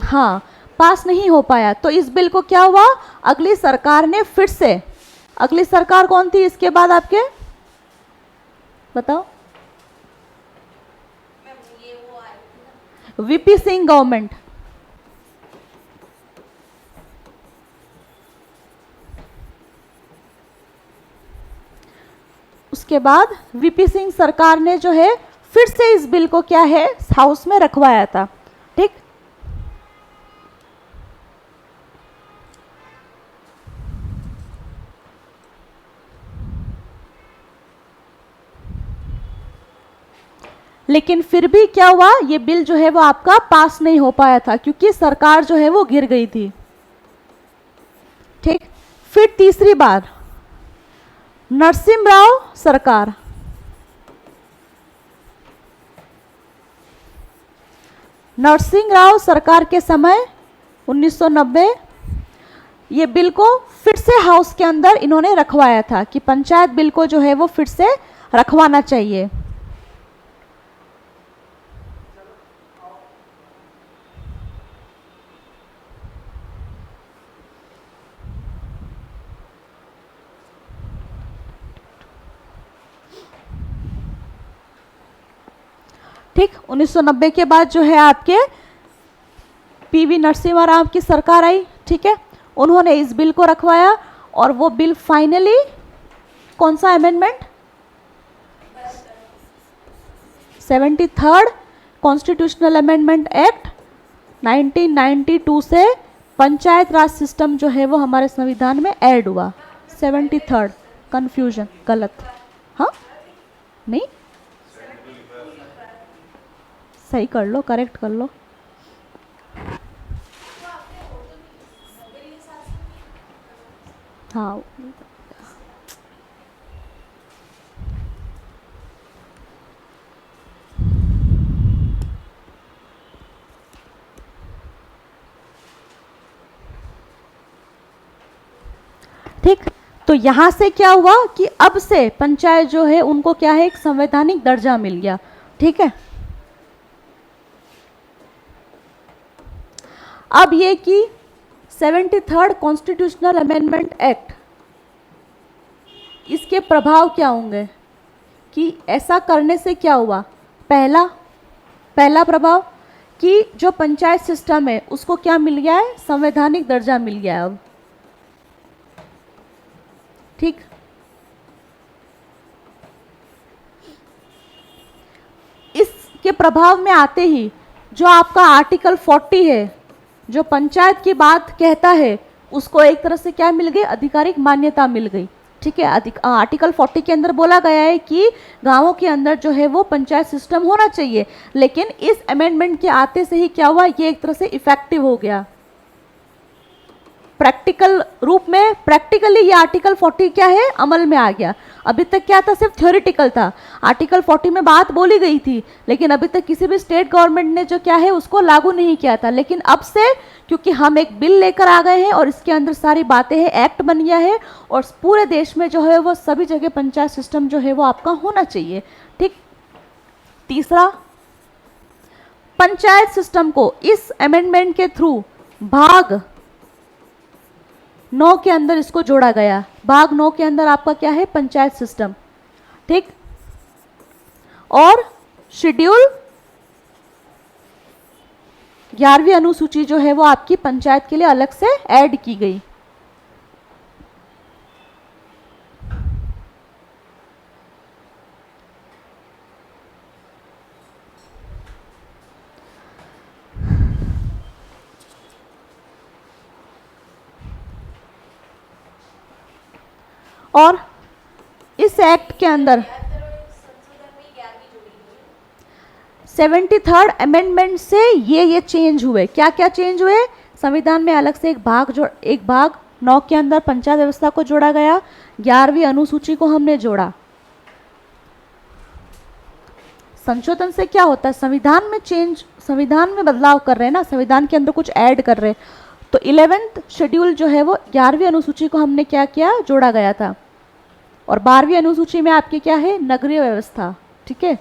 हाँ पास नहीं हो पाया तो इस बिल को क्या हुआ, अगली सरकार ने फिर से, अगली सरकार कौन थी इसके बाद आपके, बताओ? वीपी सिंह गवर्नमेंट, उसके बाद वीपी सिंह सरकार ने जो है फिर से इस बिल को क्या है हाउस में रखवाया था। ठीक, लेकिन फिर भी क्या हुआ, ये बिल जो है वो आपका पास नहीं हो पाया था क्योंकि सरकार जो है वो गिर गई थी। ठीक, फिर तीसरी बार नरसिम्हा सरकार, नरसिंह राव सरकार के समय 1990 ये बिल को फिर से हाउस के अंदर इन्होंने रखवाया था कि पंचायत बिल को जो है वो फिर से रखवाना चाहिए। ठीक, 1990 के बाद जो है आपके पीवी नरसिम्हा राव की सरकार आई। ठीक है, उन्होंने इस बिल को रखवाया और वो बिल फाइनली कौन सा amendment, 73rd constitutional amendment act 1992 से पंचायत राज सिस्टम जो है वो हमारे संविधान में ऐड हुआ। 73rd, कंफ्यूजन, गलत, हाँ नहीं, सही कर लो, करेक्ट कर लो। हाँ, ठीक, तो यहां से क्या हुआ कि अब से पंचायत जो है उनको क्या है एक संवैधानिक दर्जा मिल गया। ठीक है, अब ये कि 73rd कॉन्स्टिट्यूशनल अमेंडमेंट एक्ट, इसके प्रभाव क्या होंगे कि ऐसा करने से क्या हुआ। पहला प्रभाव कि जो पंचायत सिस्टम है उसको क्या मिल गया है, संवैधानिक दर्जा मिल गया है अब। ठीक, इसके प्रभाव में आते ही जो आपका आर्टिकल 40 है जो पंचायत की बात कहता है उसको एक तरह से क्या मिल गई, आधिकारिक मान्यता मिल गई। ठीक है, आर्टिकल 40 के अंदर बोला गया है कि गांवों के अंदर जो है वो पंचायत सिस्टम होना चाहिए, लेकिन इस अमेंडमेंट के आते से ही क्या हुआ, ये एक तरह से इफेक्टिव हो गया प्रैक्टिकल रूप में। प्रैक्टिकली ये आर्टिकल 40 क्या है, अमल में आ गया। अभी तक क्या था, सिर्फ थ्योरेटिकल था। आर्टिकल 40 में बात बोली गई थी लेकिन अभी तक किसी भी स्टेट गवर्नमेंट ने जो क्या है उसको लागू नहीं किया था। लेकिन अब से क्योंकि हम एक बिल लेकर आ गए हैं और इसके अंदर सारी बातें हैं, एक्ट बन गया है और पूरे देश में जो है वो सभी जगह पंचायत सिस्टम जो है वो आपका होना चाहिए। ठीक, तीसरा, पंचायत सिस्टम को इस अमेंडमेंट के थ्रू भाग 9 के अंदर इसको जोड़ा गया। भाग 9 के अंदर आपका क्या है, पंचायत सिस्टम। ठीक, और शेड्यूल 11वीं अनुसूची जो है वो आपकी पंचायत के लिए अलग से ऐड की गई। और इस एक्ट के अंदर 73rd अमेंडमेंट से ये चेंज हुए। क्या क्या चेंज हुए, संविधान में अलग से एक भाग 9 के अंदर पंचायत व्यवस्था को जोड़ा गया, 11वीं अनुसूची को हमने जोड़ा। संशोधन से क्या होता है, संविधान में चेंज, संविधान में बदलाव कर रहे हैं ना, संविधान के अंदर कुछ ऐड कर रहे हैं। तो 11th शेड्यूल जो है वो 11वीं अनुसूची को हमने क्या किया, जोड़ा गया था। और 12वीं अनुसूची में आपकी क्या है, नगरीय व्यवस्था। ठीक है,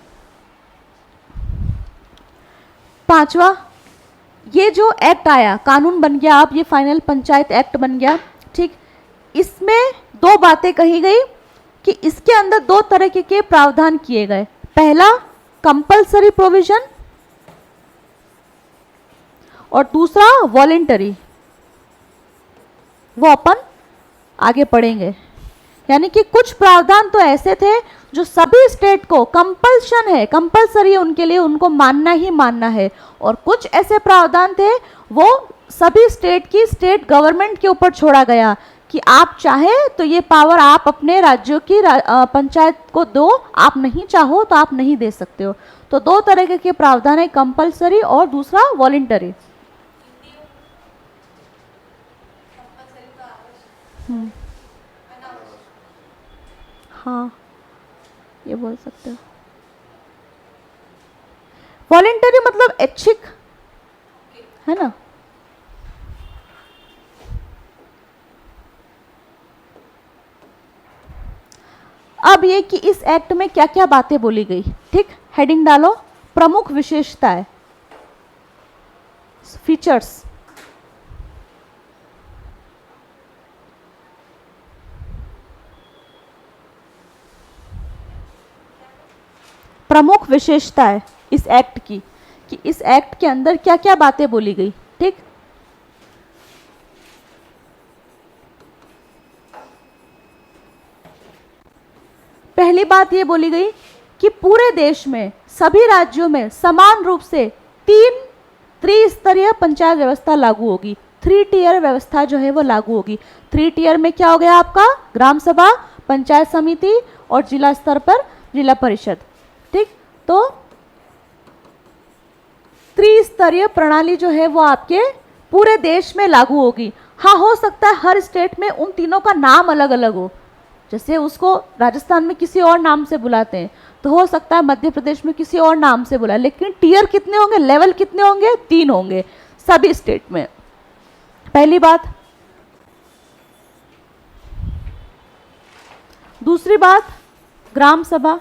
पांचवा, ये जो एक्ट आया, कानून बन गया, अब ये फाइनल पंचायत एक्ट बन गया। ठीक, इसमें 2 बातें कही गई कि इसके अंदर 2 तरह के प्रावधान किए गए। पहला, कंपलसरी प्रोविजन, और दूसरा वॉलेंटरी, वो अपन आगे पढ़ेंगे। यानी कि कुछ प्रावधान तो ऐसे थे जो सभी स्टेट को कंपल्शन है, कंपल्सरी है उनके लिए, उनको मानना ही मानना है, और कुछ ऐसे प्रावधान थे वो सभी स्टेट की स्टेट गवर्नमेंट के ऊपर छोड़ा गया कि आप चाहे तो ये पावर आप अपने राज्यों की पंचायत को दो, आप नहीं चाहो तो आप नहीं दे सकते हो। तो दो तरह के प्रावधान है, कंपल्सरी और दूसरा वॉलेंटरी। हाँ, ये बोल सकते हो। वॉलेंटरी मतलब ऐच्छिक है ना। अब ये कि इस एक्ट में क्या क्या बातें बोली गई, ठीक, हेडिंग डालो, प्रमुख विशेषताएं, फीचर्स। प्रमुख विशेषताएं इस एक्ट की, कि इस एक्ट के अंदर क्या क्या बातें बोली गई, ठीक। पहली बात ये बोली गई कि पूरे देश में सभी राज्यों में समान रूप से त्रिस्तरीय पंचायत व्यवस्था लागू होगी। 3 टियर व्यवस्था जो है वो लागू होगी। 3 टियर में क्या हो गया आपका, ग्राम सभा, पंचायत समिति और जिला स्तर पर जिला परिषद, ठीक। तो त्रिस्तरीय प्रणाली जो है वो आपके पूरे देश में लागू होगी। हाँ, हो सकता है हर स्टेट में उन तीनों का नाम अलग अलग हो, जैसे उसको राजस्थान में किसी और नाम से बुलाते हैं, तो हो सकता है मध्य प्रदेश में किसी और नाम से बुलाए, लेकिन टियर कितने होंगे, लेवल कितने होंगे, 3 होंगे सभी स्टेट में। पहली बात। दूसरी बात, ग्राम सभा।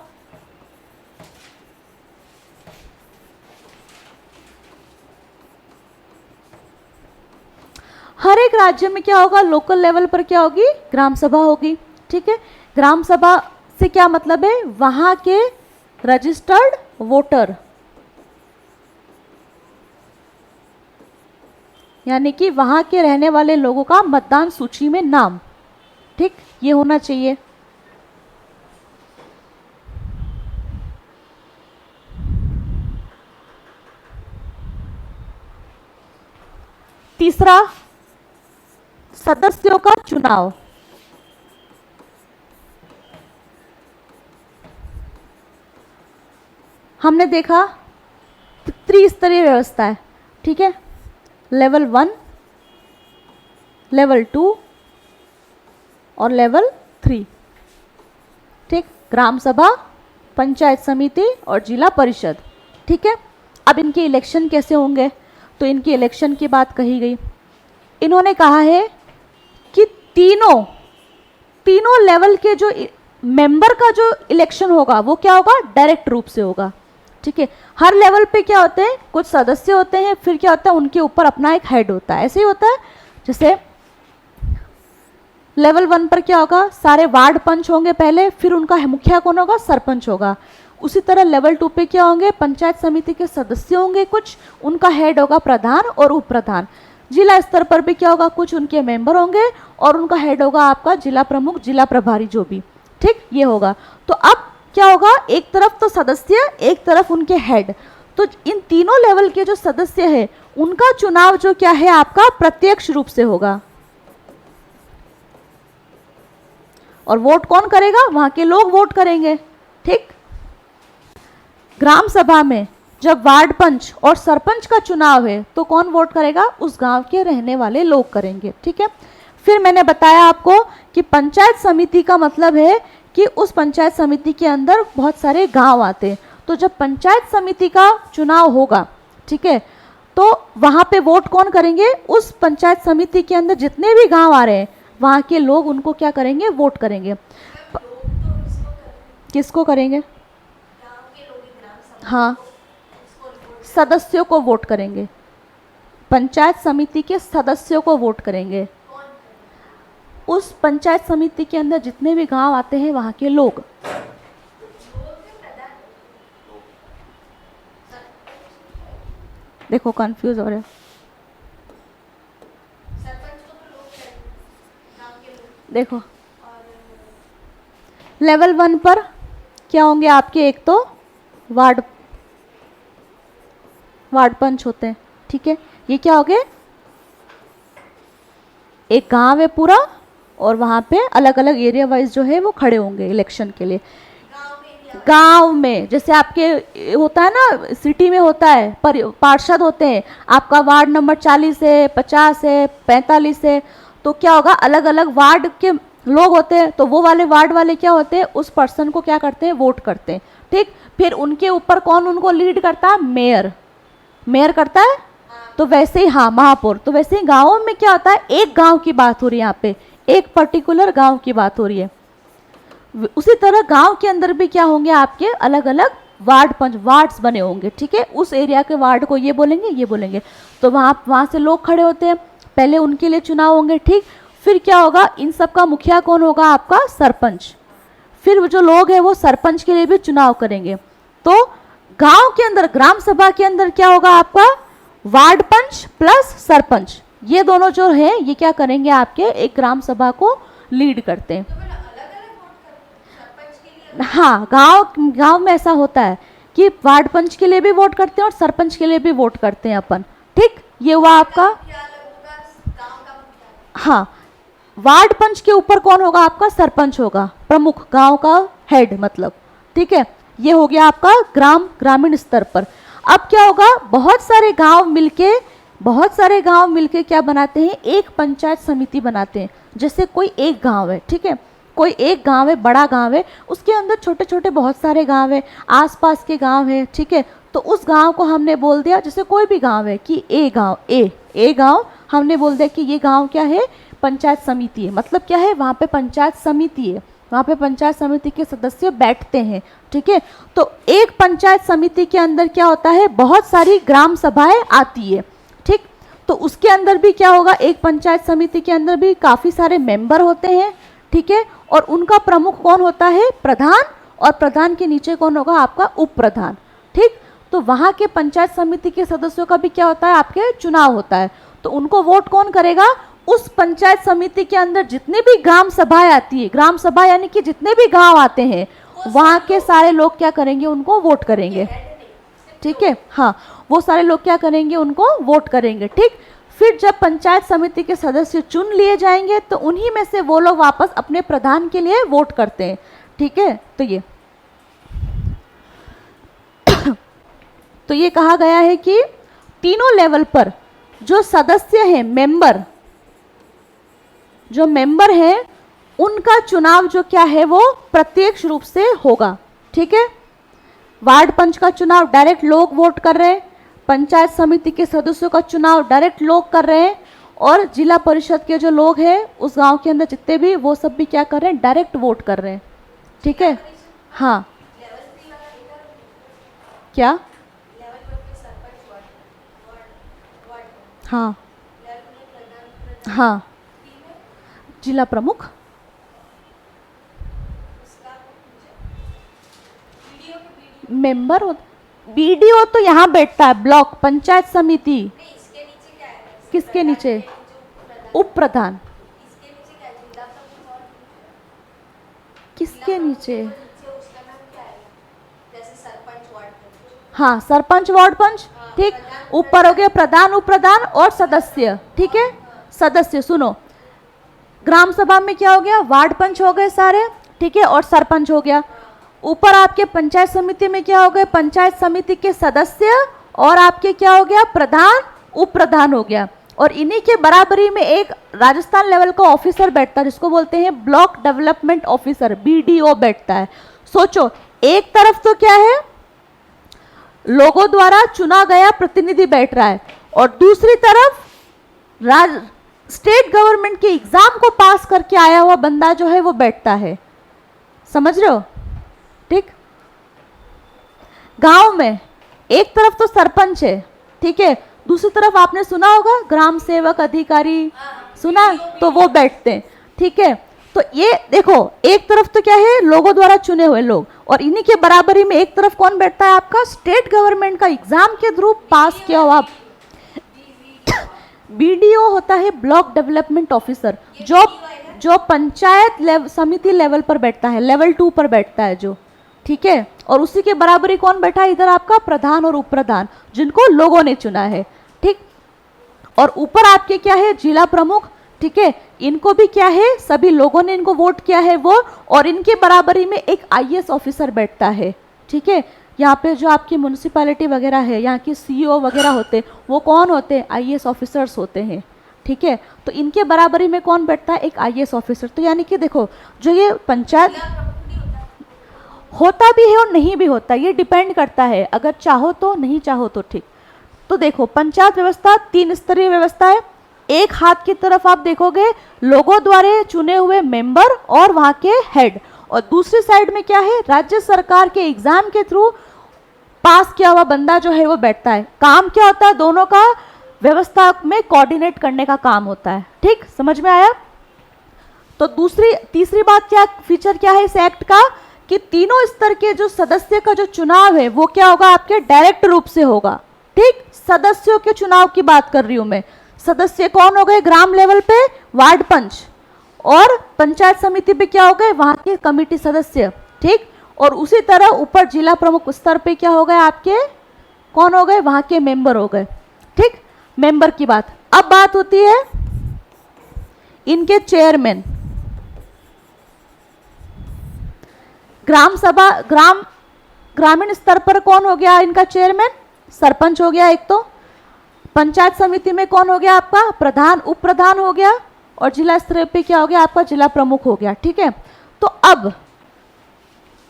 हर एक राज्य में क्या होगा, लोकल लेवल पर क्या होगी, ग्राम सभा होगी, ठीक है। ग्राम सभा से क्या मतलब है, वहां के रजिस्टर्ड वोटर, यानी कि वहां के रहने वाले लोगों का मतदान सूची में नाम, ठीक, ये होना चाहिए। तीसरा, सदस्यों का चुनाव। हमने देखा त्रिस्तरीय व्यवस्था है, ठीक है, लेवल 1, लेवल 2 और लेवल 3, ठीक। ग्राम सभा, पंचायत समिति और जिला परिषद, ठीक है। अब इनके इलेक्शन कैसे होंगे, तो इनकी इलेक्शन की बात कही गई। इन्होंने कहा है कि तीनों लेवल के जो मेंबर का जो इलेक्शन होगा वो क्या होगा, डायरेक्ट रूप से होगा, ठीक है। हर लेवल पे क्या होते हैं, कुछ सदस्य होते हैं, फिर क्या होता है, उनके ऊपर अपना एक हेड होता है, ऐसे ही होता है। जैसे लेवल 1 पर क्या होगा, सारे वार्ड पंच होंगे पहले, फिर उनका मुखिया कौन होगा, सरपंच होगा। उसी तरह लेवल 2 पे क्या होंगे, पंचायत समिति के सदस्य होंगे कुछ, उनका हेड होगा प्रधान और उप प्रधान। जिला स्तर पर भी क्या होगा, कुछ उनके मेंबर होंगे और उनका हेड होगा आपका जिला प्रमुख, जिला प्रभारी, जो भी, ठीक, ये होगा। तो अब क्या होगा, एक तरफ तो सदस्य, एक तरफ उनके हेड, तो इन तीनों लेवल के जो सदस्य है उनका चुनाव जो क्या है आपका प्रत्यक्ष रूप से होगा। और वोट कौन करेगा, वहां के लोग वोट करेंगे, ठीक। ग्राम सभा में जब वार्ड पंच और सरपंच का चुनाव है तो कौन वोट करेगा, उस गांव के रहने वाले लोग करेंगे, ठीक है। फिर मैंने बताया आपको कि पंचायत समिति का मतलब है कि उस पंचायत समिति के अंदर बहुत सारे गांव आते हैं, तो जब पंचायत समिति का चुनाव होगा, ठीक है, तो वहां पे वोट कौन करेंगे, उस पंचायत समिति के अंदर जितने भी गांव आ रहे हैं वहां के लोग उनको क्या करेंगे, वोट करेंगे। किसको करेंगे, हाँ, सदस्यों को वोट करेंगे, पंचायत समिति के सदस्यों को वोट करेंगे। उस पंचायत समिति के अंदर जितने भी गांव आते हैं वहां के लोग। देखो कंफ्यूज हो रहे हैं। देखो लेवल 1 पर क्या होंगे आपके, एक तो वार्ड पंच होते हैं, ठीक है। ये क्या हो गए, एक गांव है पूरा और वहां पे अलग अलग एरिया वाइज जो है वो खड़े होंगे इलेक्शन के लिए। गांव में जैसे आपके होता है ना, सिटी में होता है पार्षद होते हैं, आपका वार्ड नंबर 40 है, 50 है, 45 है, तो क्या होगा, अलग अलग वार्ड के लोग होते हैं, तो वो वाले वार्ड वाले क्या होते हैं, उस पर्सन को क्या करते हैं, वोट करते हैं, ठीक। फिर उनके ऊपर कौन उनको लीड करता है, मेयर करता है। तो वैसे ही, हाँ, महापौर। तो वैसे ही गाँवों में क्या होता है, एक गाँव की बात हो रही है यहाँ पे, एक पर्टिकुलर गाँव की बात हो रही है। उसी तरह गांव के अंदर भी क्या होंगे, आपके अलग अलग वार्ड्स बने होंगे, ठीक है। उस एरिया के वार्ड को ये बोलेंगे, तो वहाँ से लोग खड़े होते हैं, पहले उनके लिए चुनाव होंगे, ठीक। फिर क्या होगा, इन सब का मुखिया कौन होगा, आपका सरपंच। फिर जो लोग हैं वो सरपंच के लिए भी चुनाव करेंगे। तो गांव के अंदर, ग्राम सभा के अंदर क्या होगा, आपका वार्ड पंच प्लस सरपंच, ये दोनों जो है ये क्या करेंगे, आपके एक ग्राम सभा को लीड करते हैं। हाँ, गांव में ऐसा होता है कि वार्ड पंच के लिए भी वोट करते हैं और सरपंच के लिए भी वोट करते हैं अपन, ठीक। ये हुआ आपका, हाँ, वार्ड पंच के ऊपर कौन होगा, आपका सरपंच होगा, प्रमुख, गांव का हेड मतलब, ठीक है। ये हो गया आपका ग्रामीण स्तर पर। अब क्या होगा, बहुत सारे गांव मिलके क्या बनाते हैं, एक पंचायत समिति बनाते हैं। जैसे कोई एक गांव है, ठीक है, कोई एक गांव है, बड़ा गांव है, उसके अंदर छोटे छोटे बहुत सारे गांव है, आसपास के गांव है, ठीक है। तो उस गांव को हमने बोल दिया, जैसे कोई भी गांव है कि ए गांव हमने बोल दिया कि ये गांव क्या है, पंचायत समिति है। मतलब क्या है, वहाँ पे पंचायत समिति है, वहाँ पे पंचायत समिति के सदस्य बैठते हैं, ठीक है। तो एक पंचायत समिति के अंदर क्या होता है, बहुत सारी ग्राम सभाएं आती है, ठीक। तो उसके अंदर भी क्या होगा, एक पंचायत समिति के अंदर भी काफ़ी सारे मेंबर होते हैं, ठीक है। और उनका प्रमुख कौन होता है, प्रधान, और प्रधान के नीचे कौन होगा, आपका उप प्रधान, ठीक। तो वहाँ के पंचायत समिति के सदस्यों का भी क्या होता है, आपके चुनाव होता है। तो उनको वोट कौन करेगा, उस पंचायत समिति के अंदर जितने भी ग्राम सभाएं आती है, ग्राम सभा यानी कि जितने भी गांव आते हैं, वहाँ के सारे लोग क्या करेंगे, उनको वोट करेंगे, ठीक है। हाँ, वो सारे लोग क्या करेंगे, उनको वोट करेंगे, ठीक। फिर जब पंचायत समिति के सदस्य चुन लिए जाएंगे तो उन्हीं में से वो लोग वापस अपने प्रधान के लिए वोट करते हैं, ठीक है। तो ये कहा गया है कि तीनों लेवल पर जो सदस्य हैं, जो मेंबर हैं, उनका चुनाव जो क्या है वो प्रत्यक्ष रूप से होगा, ठीक है। वार्ड पंच का चुनाव डायरेक्ट लोग वोट कर रहे हैं, पंचायत समिति के सदस्यों का चुनाव डायरेक्ट लोग कर रहे हैं, और जिला परिषद के जो लोग हैं उस गांव के अंदर जितने भी, वो सब भी क्या कर रहे हैं, डायरेक्ट वोट कर रहे हैं, ठीक है। हाँ, क्या, हाँ हाँ, जिला प्रमुख, मेंबर, बीडीओ तो यहाँ बैठता है, ब्लॉक पंचायत समिति, किसके नीचे, उप प्रधान, किसके नीचे, हाँ, सरपंच, वार्ड पंच, ठीक। ऊपर हो गया प्रधान, उप प्रधान और सदस्य, ठीक है। सदस्य सुनो, ग्राम सभा में क्या हो गया, वार्ड पंच हो गए सारे, ठीक है, और सरपंच हो गया। ऊपर आपके पंचायत समिति में क्या हो गए, पंचायत समिति के सदस्य, और आपके क्या हो गया, प्रधान, उप प्रधान हो गया। और इन्हीं के बराबरी में एक राजस्थान लेवल का ऑफिसर बैठता है, जिसको बोलते हैं ब्लॉक डेवलपमेंट ऑफिसर, बीडीओ बैठता है। सोचो, एक तरफ तो क्या है, लोगों द्वारा चुना गया प्रतिनिधि बैठ रहा है, और दूसरी तरफ स्टेट गवर्नमेंट के एग्जाम को पास करके आया हुआ बंदा जो है वो बैठता है, समझ रहे हो, ठीक। गांव में एक तरफ तो सरपंच है, ठीक है, दूसरी तरफ आपने सुना होगा ग्राम सेवक अधिकारी, सुना, तो वो बैठते हैं, ठीक है। तो ये देखो, एक तरफ तो क्या है, लोगों द्वारा चुने हुए लोग, और इन्हीं के बराबरी में एक तरफ कौन बैठता है, आपका स्टेट गवर्नमेंट का एग्जाम के थ्रू पास किया हुआ बीडीओ होता है, ब्लॉक डेवलपमेंट ऑफिसर, जो पंचायत समिति लेवल पर बैठता है, लेवल 2 पर बैठता है जो, ठीक है। और उसी के बराबरी कौन बैठा है इधर, आपका प्रधान और उप प्रधान, जिनको लोगों ने चुना है, ठीक। और ऊपर आपके क्या है, जिला प्रमुख, ठीक है। इनको भी क्या है, सभी लोगों ने इनको वोट किया है वो, और इनके बराबरी में एक आईएएस ऑफिसर बैठता है, ठीक है। यहाँ पे जो आपकी म्यूनिसिपैलिटी वगैरह है, यहाँ की सीईओ वगैरह होते हैं, वो कौन होते हैं, आईएएस ऑफिसर्स होते हैं, ठीक है। तो इनके बराबरी में कौन बैठता है, एक आईएएस ऑफिसर। तो यानी कि देखो, जो ये पंचायत होता भी है और नहीं भी होता, ये डिपेंड करता है, अगर चाहो तो, नहीं चाहो तो, ठीक। तो देखो, पंचायत व्यवस्था 3 स्तरीय व्यवस्था है। एक हाथ की तरफ आप देखोगे लोगों द्वारा चुने हुए मेंबर और वहां के हेड, और दूसरी साइड में क्या है, राज्य सरकार के एग्जाम के थ्रू पास किया हुआ बंदा जो है वो बैठता है। काम क्या होता है, दोनों का व्यवस्था में कोऑर्डिनेट करने का काम होता है, ठीक, समझ में आया। तो तीसरी बात क्या, फीचर क्या है इस एक्ट का, कि तीनों स्तर के जो सदस्य का जो चुनाव है वो क्या होगा, आपके डायरेक्ट रूप से होगा, ठीक। सदस्यों के चुनाव की बात कर रही हूं मैं। सदस्य कौन हो गए, ग्राम लेवल पे वार्ड पंच, और पंचायत समिति पे क्या हो गए, वहां के कमेटी सदस्य, ठीक। और उसी तरह ऊपर जिला प्रमुख स्तर पे क्या हो गए, आपके कौन हो गए, वहां के मेंबर हो गए, ठीक। मेंबर की बात, अब बात होती है इनके चेयरमैन। ग्राम सभा, ग्रामीण स्तर पर कौन हो गया इनका चेयरमैन, सरपंच हो गया एक तो। पंचायत समिति में कौन हो गया आपका, प्रधान, उप प्रधान हो गया, और जिला स्तर पे क्या हो गया आपका, जिला प्रमुख हो गया, ठीक है। तो अब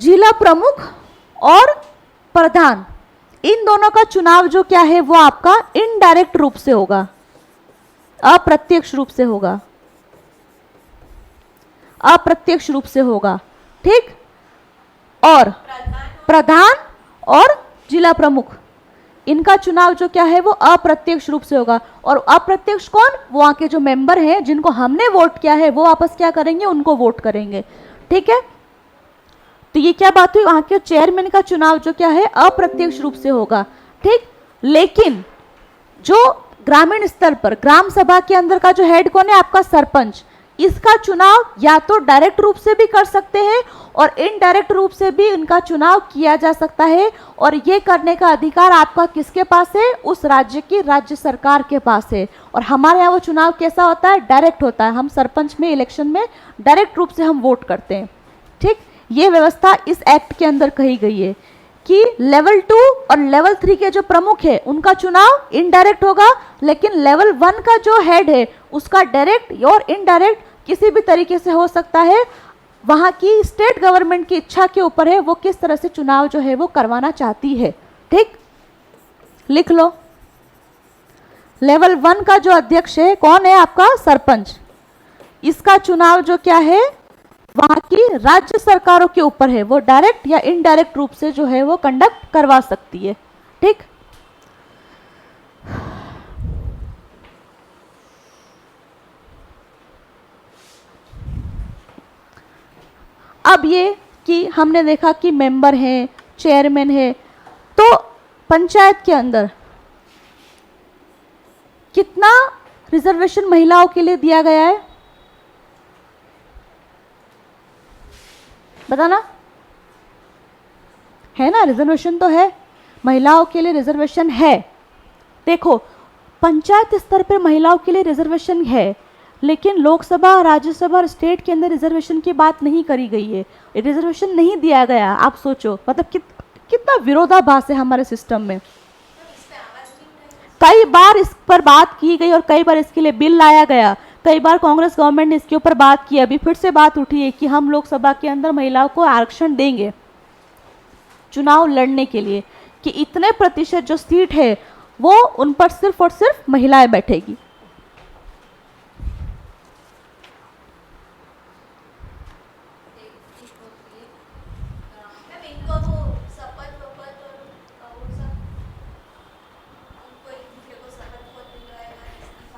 जिला प्रमुख और प्रधान, इन दोनों का चुनाव जो क्या है वो आपका इनडायरेक्ट रूप से होगा, अप्रत्यक्ष रूप से होगा, अप्रत्यक्ष रूप से होगा, ठीक। और प्रधान और जिला प्रमुख, इनका चुनाव जो क्या है वो अप्रत्यक्ष रूप से होगा। और अप्रत्यक्ष कौन, वहां के जो मेंबर हैं जिनको हमने वोट किया है, वो आपस क्या करेंगे, उनको वोट करेंगे, ठीक है। तो ये क्या बात हुई, वहां के चेयरमैन का चुनाव जो क्या है अप्रत्यक्ष रूप से होगा, ठीक। लेकिन जो ग्रामीण स्तर पर ग्राम सभा के अंदर का जो हेड कौन है, आपका सरपंच, इसका चुनाव या तो डायरेक्ट रूप से भी कर सकते हैं और इनडायरेक्ट रूप से भी इनका चुनाव किया जा सकता है। और ये करने का अधिकार आपका किसके पास है, उस राज्य की राज्य सरकार के पास है। और हमारे यहाँ वो चुनाव कैसा होता है, डायरेक्ट होता है। हम सरपंच में, इलेक्शन में डायरेक्ट रूप से हम वोट करते हैं, ठीक। ये व्यवस्था इस एक्ट के अंदर कही गई है कि लेवल 2 और लेवल 3 के जो प्रमुख है उनका चुनाव इनडायरेक्ट होगा, लेकिन लेवल 1 का जो हेड है उसका डायरेक्ट और इनडायरेक्ट किसी भी तरीके से हो सकता है। वहां की स्टेट गवर्नमेंट की इच्छा के ऊपर है वो किस तरह से चुनाव जो है वो करवाना चाहती है, ठीक। लिख लो, लेवल 1 का जो अध्यक्ष है कौन है, आपका सरपंच। इसका चुनाव जो क्या है वहां की राज्य सरकारों के ऊपर है, वो डायरेक्ट या इनडायरेक्ट रूप से जो है वो कंडक्ट करवा सकती है, ठीक। अब ये कि हमने देखा कि मेंबर है, चेयरमैन है, तो पंचायत के अंदर कितना रिजर्वेशन महिलाओं के लिए दिया गया है, बताना। है ना, रिजर्वेशन तो है, महिलाओं के लिए रिजर्वेशन है। देखो, पंचायत स्तर पर महिलाओं के लिए रिजर्वेशन है, लेकिन लोकसभा, राज्यसभा और स्टेट के अंदर रिजर्वेशन की बात नहीं करी गई है, रिजर्वेशन नहीं दिया गया। आप सोचो, मतलब कितना विरोधाभास है हमारे सिस्टम में। कई बार इस पर बात की गई और कई बार इसके लिए बिल लाया गया, कई बार कांग्रेस गवर्नमेंट ने इसके ऊपर बात की। अभी फिर से बात उठी है कि हम लोकसभा के अंदर महिलाओं को आरक्षण देंगे चुनाव लड़ने के लिए, कि इतने प्रतिशत जो सीट है वो उन पर सिर्फ और सिर्फ महिलाएं बैठेगी।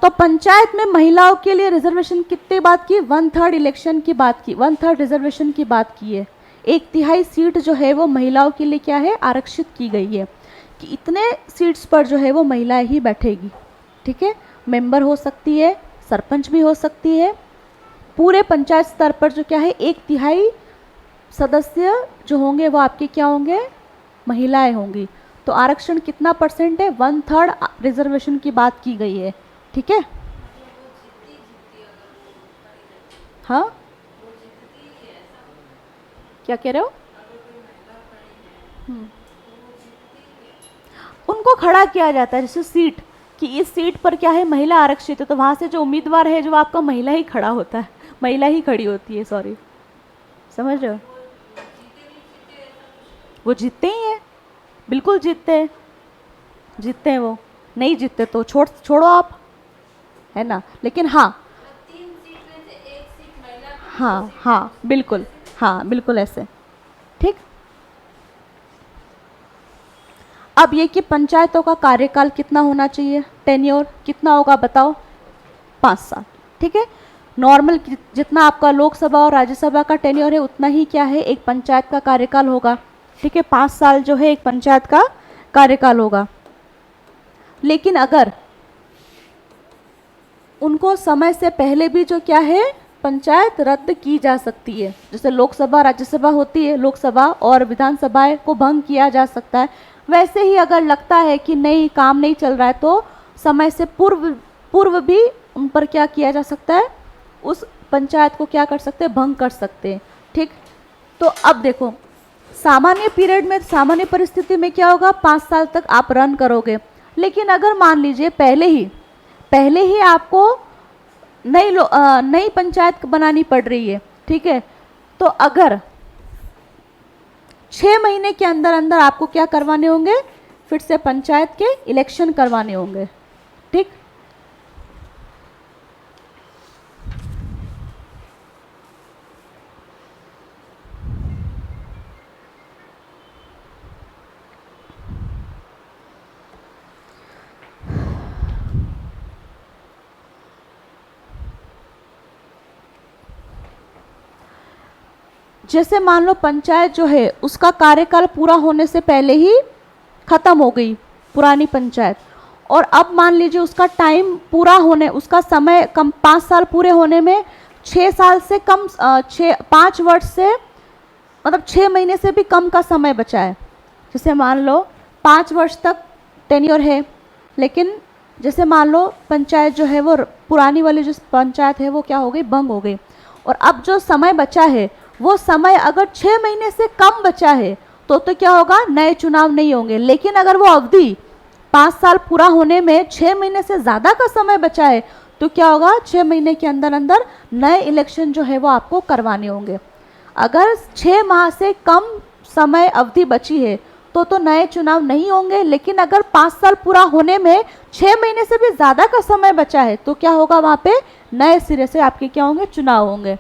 तो पंचायत में महिलाओं के लिए रिजर्वेशन कितने बात की, 1/3 इलेक्शन की बात की, 1/3 रिजर्वेशन की बात की है। 1/3 सीट जो है वो महिलाओं के लिए क्या है, आरक्षित की गई है, कि इतने सीट्स पर जो है वो महिलाएं ही बैठेगी, ठीक है। मेंबर हो सकती है, सरपंच भी हो सकती है, पूरे पंचायत स्तर पर जो क्या है 1/3 सदस्य जो होंगे वो आपके क्या होंगे, महिलाएं होंगी। तो आरक्षण कितना परसेंट है, 1/3 रिजर्वेशन की बात की गई है, ठीक है। हाँ क्या कह रहे हो? उनको खड़ा किया जाता है, जैसे सीट कि इस सीट पर क्या है महिला आरक्षित है, तो वहां से जो उम्मीदवार है जो आपका महिला ही खड़ा होता है, महिला ही खड़ी होती है, सॉरी, समझ रहे हो? वो जीतते ही है, बिल्कुल जीतते हैं, जीतते हैं। वो नहीं जीतते तो छोड़ो आप, है ना। लेकिन हाँ, हाँ हाँ बिल्कुल, हाँ बिल्कुल ऐसे, ठीक। अब ये कि पंचायतों का कार्यकाल कितना होना चाहिए, टेन्योर कितना होगा बताओ, 5 साल, ठीक है। नॉर्मल जितना आपका लोकसभा और राज्यसभा का टेन्योर है उतना ही क्या है एक पंचायत का कार्यकाल होगा, ठीक है। 5 साल जो है एक पंचायत का कार्यकाल होगा। लेकिन अगर उनको समय से पहले भी जो क्या है पंचायत रद्द की जा सकती है, जैसे लोकसभा राज्यसभा होती है, लोकसभा और विधानसभाएं को भंग किया जा सकता है, वैसे ही अगर लगता है कि नहीं काम नहीं चल रहा है तो समय से पूर्व भी उन पर क्या किया जा सकता है, उस पंचायत को क्या कर सकते हैं, भंग कर सकते हैं, ठीक। तो अब देखो सामान्य पीरियड में, सामान्य परिस्थिति में क्या होगा, 5 साल तक आप रन करोगे। लेकिन अगर मान लीजिए पहले ही आपको नई पंचायत बनानी पड़ रही है, ठीक है, तो अगर 6 महीने के अंदर अंदर आपको क्या करवाने होंगे, फिर से पंचायत के इलेक्शन करवाने होंगे, ठीक। जैसे मान लो पंचायत जो है उसका कार्यकाल पूरा होने से पहले ही खत्म हो गई पुरानी पंचायत, और अब मान लीजिए उसका टाइम पूरा होने, उसका समय कम, 5 साल पूरे होने में 6 साल से कम, 5 वर्ष से मतलब 6 महीने से भी कम का समय बचा है। जैसे मान लो 5 वर्ष तक टेन्योर है, लेकिन जैसे मान लो पंचायत जो है वो पुरानी वाली जो पंचायत है वो क्या हो गई, भंग हो गई, और अब जो समय बचा है वो समय अगर 6 महीने से कम बचा है तो क्या होगा, नए चुनाव नहीं होंगे। लेकिन अगर वो अवधि 5 साल पूरा होने में 6 महीने से ज़्यादा का समय बचा है तो क्या होगा, 6 महीने के अंदर अंदर नए इलेक्शन जो है वो आपको करवाने होंगे। अगर 6 माह से कम समय अवधि बची है तो नए चुनाव नहीं होंगे। लेकिन अगर 5 साल पूरा होने में 6 महीने से भी ज़्यादा का समय बचा है तो क्या होगा, वहाँ पे नए सिरे से आपके क्या होंगे, चुनाव होंगे।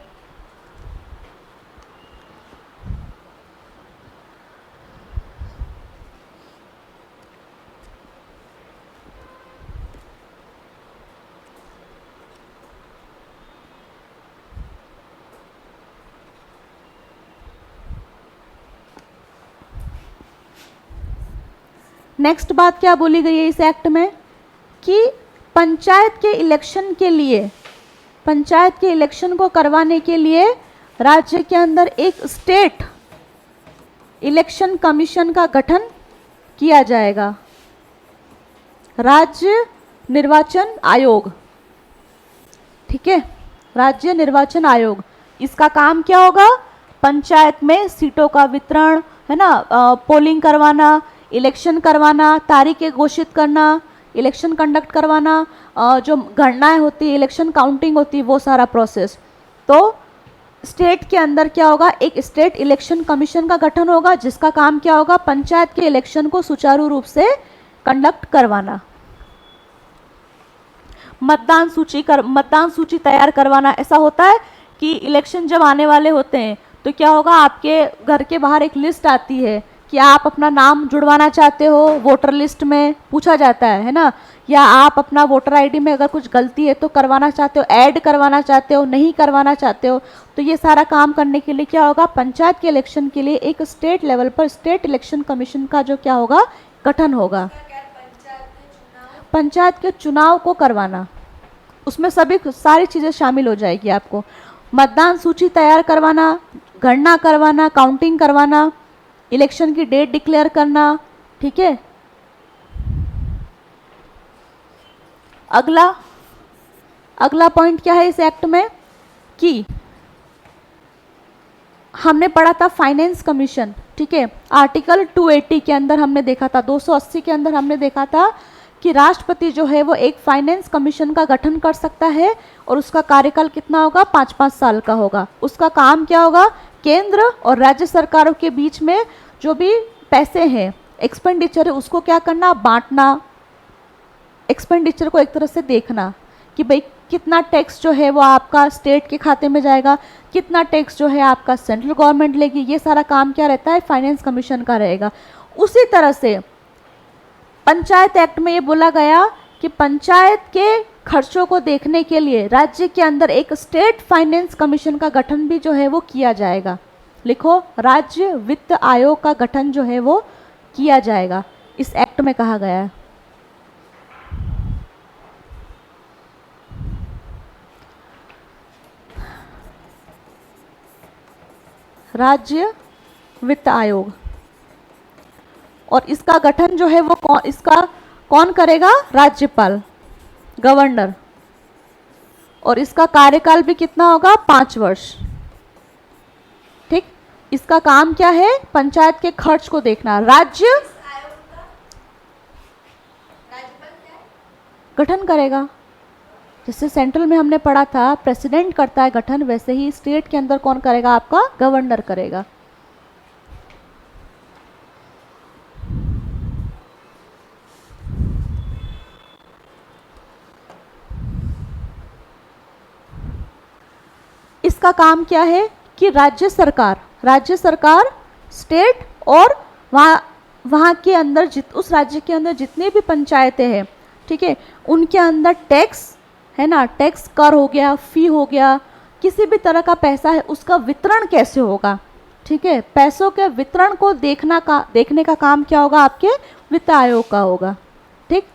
नेक्स्ट बात क्या बोली गई है इस एक्ट में कि पंचायत के इलेक्शन के लिए, पंचायत के इलेक्शन को करवाने के लिए राज्य के अंदर एक स्टेट इलेक्शन कमीशन का गठन किया जाएगा, राज्य निर्वाचन आयोग, ठीक है, राज्य निर्वाचन आयोग। इसका काम क्या होगा, पंचायत में सीटों का वितरण, है ना, पोलिंग करवाना, इलेक्शन करवाना, तारीखें घोषित करना, इलेक्शन कंडक्ट करवाना, जो गणनाएं होती है, इलेक्शन काउंटिंग होती है, वो सारा प्रोसेस। तो स्टेट के अंदर क्या होगा, एक स्टेट इलेक्शन कमीशन का गठन होगा जिसका काम क्या होगा, पंचायत के इलेक्शन को सुचारू रूप से कंडक्ट करवाना, मतदान सूची तैयार करवाना। ऐसा होता है कि इलेक्शन जब आने वाले होते हैं तो क्या होगा, आपके घर के बाहर एक लिस्ट आती है कि आप अपना नाम जुड़वाना चाहते हो वोटर लिस्ट में, पूछा जाता है ना, या आप अपना वोटर आईडी में अगर कुछ गलती है तो करवाना चाहते हो, ऐड करवाना चाहते हो, नहीं करवाना चाहते हो। तो ये सारा काम करने के लिए क्या होगा, पंचायत के इलेक्शन के लिए एक स्टेट लेवल पर स्टेट इलेक्शन कमीशन का जो क्या होगा, गठन होगा। पंचायत के चुनाव को करवाना, उसमें सारी चीज़ें शामिल हो जाएगी आपको। मतदान सूची तैयार करवाना, गणना करवाना, काउंटिंग करवाना, इलेक्शन की डेट डिक्लेयर करना। ठीक है, अगला पॉइंट क्या है इस एक्ट में कि हमने पढ़ा था फाइनेंस कमीशन। ठीक है, आर्टिकल 280 के अंदर हमने देखा था, 280 के अंदर हमने देखा था कि राष्ट्रपति जो है वो एक फाइनेंस कमीशन का गठन कर सकता है और उसका कार्यकाल कितना होगा, 5-5 साल का होगा। उसका काम क्या होगा, केंद्र और राज्य सरकारों के बीच में जो भी पैसे हैं, एक्सपेंडिचर है, उसको क्या करना, बांटना, एक्सपेंडिचर को एक तरह से देखना कि भाई कितना टैक्स जो है वो आपका स्टेट के खाते में जाएगा, कितना टैक्स जो है आपका सेंट्रल गवर्नमेंट लेगी। ये सारा काम क्या रहता है, फाइनेंस कमीशन का रहेगा। उसी तरह से पंचायत एक्ट में ये बोला गया कि पंचायत के खर्चों को देखने के लिए राज्य के अंदर एक स्टेट फाइनेंस कमीशन का गठन भी जो है वो किया जाएगा। लिखो, राज्य वित्त आयोग का गठन जो है वो किया जाएगा, इस एक्ट में कहा गया है। राज्य वित्त आयोग, और इसका गठन जो है वो कौन करेगा, राज्यपाल, गवर्नर, और इसका कार्यकाल भी कितना होगा, 5 वर्ष। ठीक, इसका काम क्या है, पंचायत के खर्च को देखना। राज्य गठन करेगा, जैसे सेंट्रल में हमने पढ़ा था प्रेसिडेंट करता है गठन, वैसे ही स्टेट के अंदर कौन करेगा, आपका गवर्नर करेगा। इसका काम क्या है कि राज्य सरकार स्टेट और वहाँ के अंदर उस राज्य के अंदर जितने भी पंचायतें हैं, ठीक है, उनके अंदर टैक्स है ना, टैक्स कर हो गया, फी हो गया, किसी भी तरह का पैसा है, उसका वितरण कैसे होगा। ठीक है, पैसों के वितरण को देखने का काम क्या होगा, आपके वित्त आयोग का होगा। ठीक,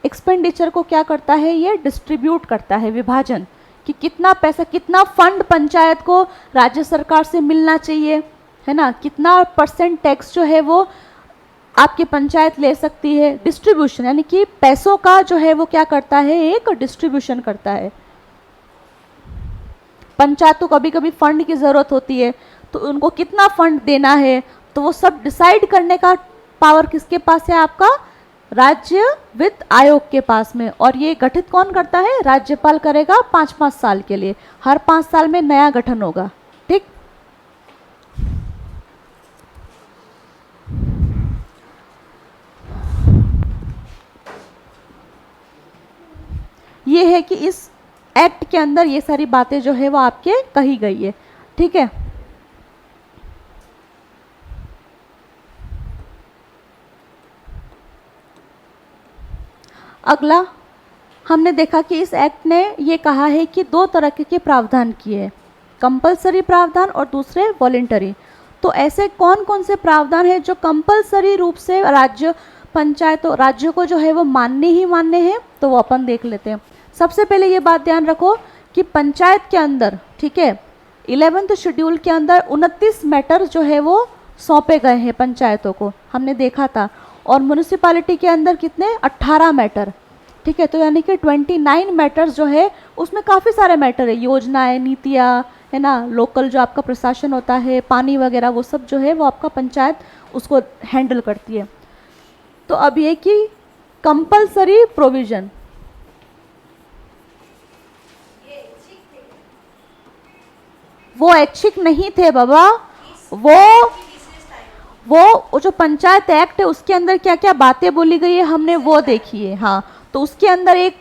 एक्सपेंडिचर को क्या करता है, ये डिस्ट्रीब्यूट करता है, विभाजन, कि कितना पैसा, कितना फंड पंचायत को राज्य सरकार से मिलना चाहिए, है ना, कितना % टैक्स जो है वो आपकी पंचायत ले सकती है। डिस्ट्रीब्यूशन यानी कि पैसों का जो है वो क्या करता है, एक डिस्ट्रीब्यूशन करता है। पंचायत को कभी कभी फंड की ज़रूरत होती है, तो उनको कितना फंड देना है, तो वो सब डिसाइड करने का पावर किसके पास है, आपका राज्य वित्त आयोग के पास में। और ये गठित कौन करता है, राज्यपाल करेगा 5-5 साल के लिए, हर 5 साल में नया गठन होगा। ठीक, ये है कि इस एक्ट के अंदर ये सारी बातें जो है वो आपके कही गई है। ठीक है, अगला हमने देखा कि इस एक्ट ने ये कहा है कि 2 तरह के प्रावधान किए हैं, कंपलसरी प्रावधान और दूसरे वॉलेंटरी। तो ऐसे कौन कौन से प्रावधान हैं जो कंपलसरी रूप से राज्यों को जो है वो मानने ही मानने हैं, तो वो अपन देख लेते हैं। सबसे पहले ये बात ध्यान रखो कि पंचायत के अंदर, ठीक है, 11वें शेड्यूल के अंदर 29 मैटर जो है वो सौंपे गए हैं पंचायतों को, हमने देखा था। और म्यूनिसिपैलिटी के अंदर कितने, 18 मैटर। ठीक है, तो यानी कि 29 मैटर्स जो है उसमें काफ़ी सारे मैटर है, योजनाएं, नीतियाँ, है ना, लोकल जो आपका प्रशासन होता है, पानी वगैरह, वो सब जो है वो आपका पंचायत उसको हैंडल करती है। तो अब ये कि कंपलसरी प्रोविज़न, वो ऐच्छिक नहीं थे बाबा, वो जो पंचायत एक्ट है उसके अंदर क्या क्या बातें बोली गई है हमने वो देखी है। हाँ, तो उसके अंदर एक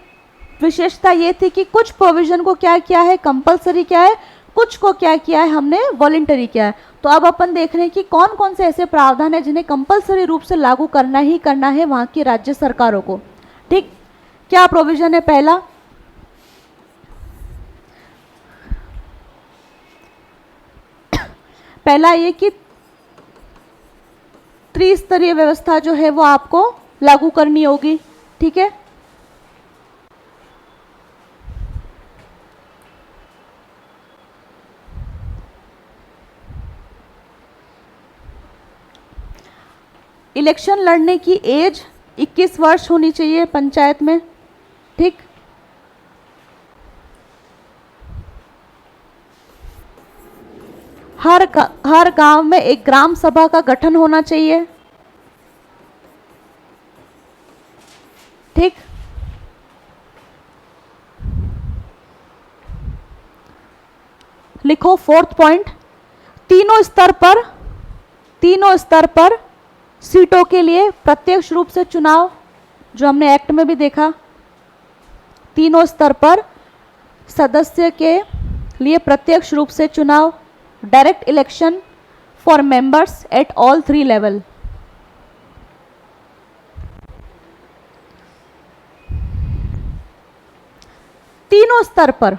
विशेषता ये थी कि कुछ प्रोविजन को क्या किया है, कंपलसरी किया है, कुछ को क्या किया है हमने, वॉलंटरी किया है। तो अब अपन देख रहे हैं कि कौन कौन से ऐसे प्रावधान है जिन्हें कंपलसरी रूप से लागू करना ही करना है वहाँ की राज्य सरकारों को। ठीक, क्या प्रोविजन है, पहला ये कि त्रिस्तरीय व्यवस्था जो है वो आपको लागू करनी होगी। ठीक है, इलेक्शन लड़ने की एज 21 वर्ष होनी चाहिए पंचायत में, ठीक। हर गांव में एक ग्राम सभा का गठन होना चाहिए, ठीक। लिखो 4th पॉइंट, तीनों स्तर पर सीटों के लिए प्रत्यक्ष रूप से चुनाव, जो हमने एक्ट में भी देखा। तीनों स्तर पर सदस्य के लिए प्रत्यक्ष रूप से चुनाव, direct election for members at all 3 level. तीनों स्तर पर,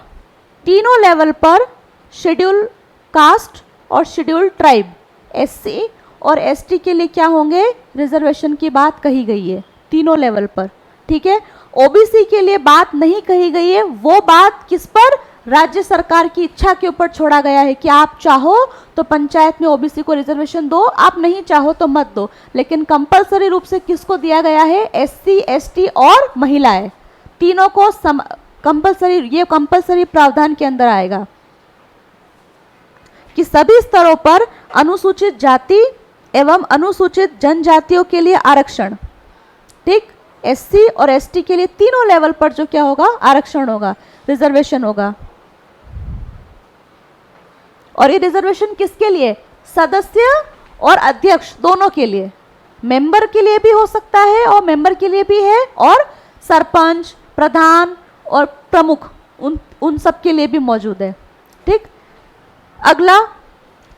तीनों लेवल पर शेड्यूल कास्ट और शेड्यूल ट्राइब, एससी और एसटी के लिए क्या होंगे, रिजर्वेशन की बात कही गई है तीनों लेवल पर, ठीक है। ओबीसी के लिए बात नहीं कही गई है, वो बात किस पर, राज्य सरकार की इच्छा के ऊपर छोड़ा गया है कि आप चाहो तो पंचायत में ओबीसी को रिजर्वेशन दो, आप नहीं चाहो तो मत दो, लेकिन कंपलसरी रूप से किसको दिया गया है, एससी, एसटी और महिलाएं, तीनों को कंपलसरी, ये कंपलसरी प्रावधान के अंदर आएगा कि सभी स्तरों पर अनुसूचित जाति एवं अनुसूचित जनजातियों के लिए आरक्षण, ठीक। एससी और एसटी के लिए तीनों लेवल पर जो क्या होगा, आरक्षण होगा, रिजर्वेशन होगा। और ये रिजर्वेशन किसके लिए, सदस्य और अध्यक्ष दोनों के लिए, मेंबर के लिए भी हो सकता है और मेंबर के लिए भी है, और सरपंच, प्रधान और प्रमुख, उन सब के लिए भी मौजूद है, ठीक। अगला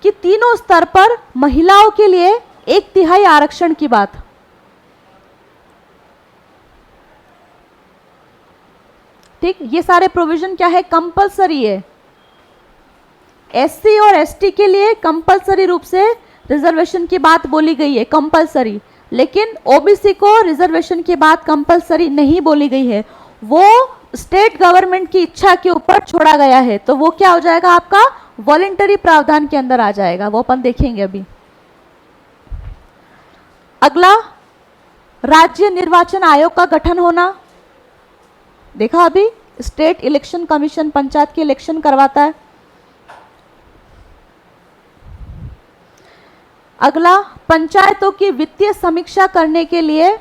कि तीनों स्तर पर महिलाओं के लिए 1/3 आरक्षण की बात, ठीक। ये सारे प्रोविजन क्या है, कंपलसरी है। एससी और एसटी के लिए कंपलसरी रूप से रिजर्वेशन की बात बोली गई है, कंपलसरी, लेकिन ओबीसी को रिजर्वेशन की बात कंपलसरी नहीं बोली गई है, वो स्टेट गवर्नमेंट की इच्छा के ऊपर छोड़ा गया है, तो वो क्या हो जाएगा, आपका वॉलंटरी प्रावधान के अंदर आ जाएगा, वो अपन देखेंगे अभी। अगला, राज्य निर्वाचन आयोग का गठन होना, देखा अभी, स्टेट इलेक्शन कमीशन पंचायत के इलेक्शन करवाता है। अगला, पंचायतों की वित्तीय समीक्षा करने के लिए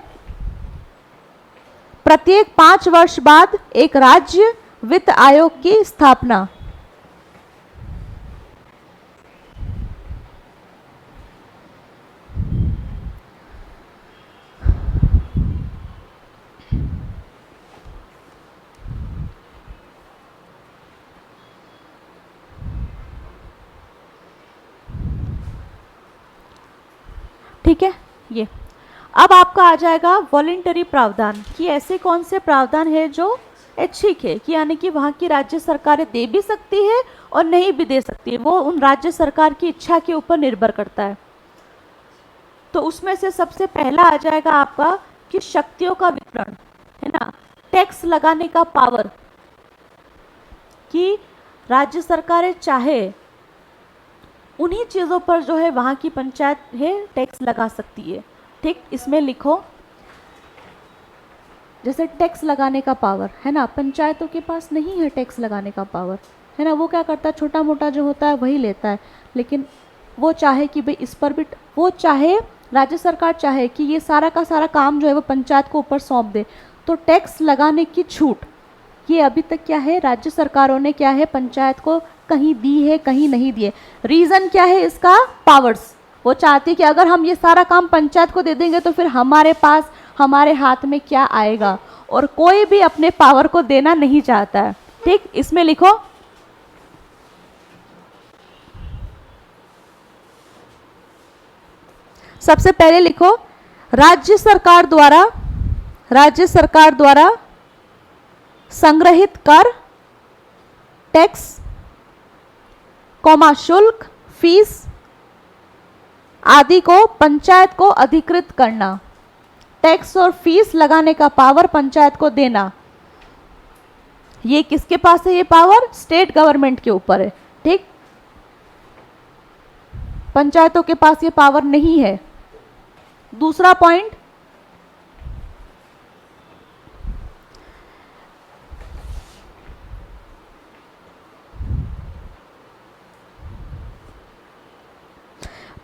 प्रत्येक 5 वर्ष बाद एक राज्य वित्त आयोग की स्थापना। ठीक है, ये अब आपका आ जाएगा वॉलंटरी प्रावधान कि ऐसे कौन से प्रावधान है जो ऐच्छिक है, कि यानी कि वहाँ की राज्य सरकारें दे भी सकती है और नहीं भी दे सकती है, वो उन राज्य सरकार की इच्छा के ऊपर निर्भर करता है। तो उसमें से सबसे पहला आ जाएगा आपका कि शक्तियों का वितरण, है ना, टैक्स लगाने का पावर, कि राज्य सरकारें चाहे उन्हीं चीज़ों पर जो है वहाँ की पंचायत है टैक्स लगा सकती है, ठीक। इसमें लिखो, जैसे टैक्स लगाने का पावर है ना, पंचायतों के पास नहीं है टैक्स लगाने का पावर, है ना, वो क्या करता है, छोटा मोटा जो होता है वही लेता है, लेकिन वो चाहे कि भाई इस पर भी, वो चाहे राज्य सरकार चाहे कि ये सारा का सारा काम जो है वो पंचायत को ऊपर सौंप दे, तो टैक्स लगाने की छूट ये अभी तक क्या है, राज्य सरकारों ने क्या है पंचायत को कहीं दी है, कहीं नहीं दी है। रीज़न क्या है इसका, पावर्स। वो चाहती कि अगर हम ये सारा काम पंचायत को दे देंगे तो फिर हमारे पास, हमारे हाथ में क्या आएगा, और कोई भी अपने पावर को देना नहीं चाहता है, ठीक। इसमें लिखो, सबसे पहले लिखो, राज्य सरकार द्वारा संग्रहित कर, टैक्स, शुल्क, फीस आदि को पंचायत को अधिकृत करना। टैक्स और फीस लगाने का पावर पंचायत को देना, ये किसके पास है, ये पावर स्टेट गवर्नमेंट के ऊपर है, ठीक। पंचायतों के पास ये पावर नहीं है। दूसरा पॉइंट,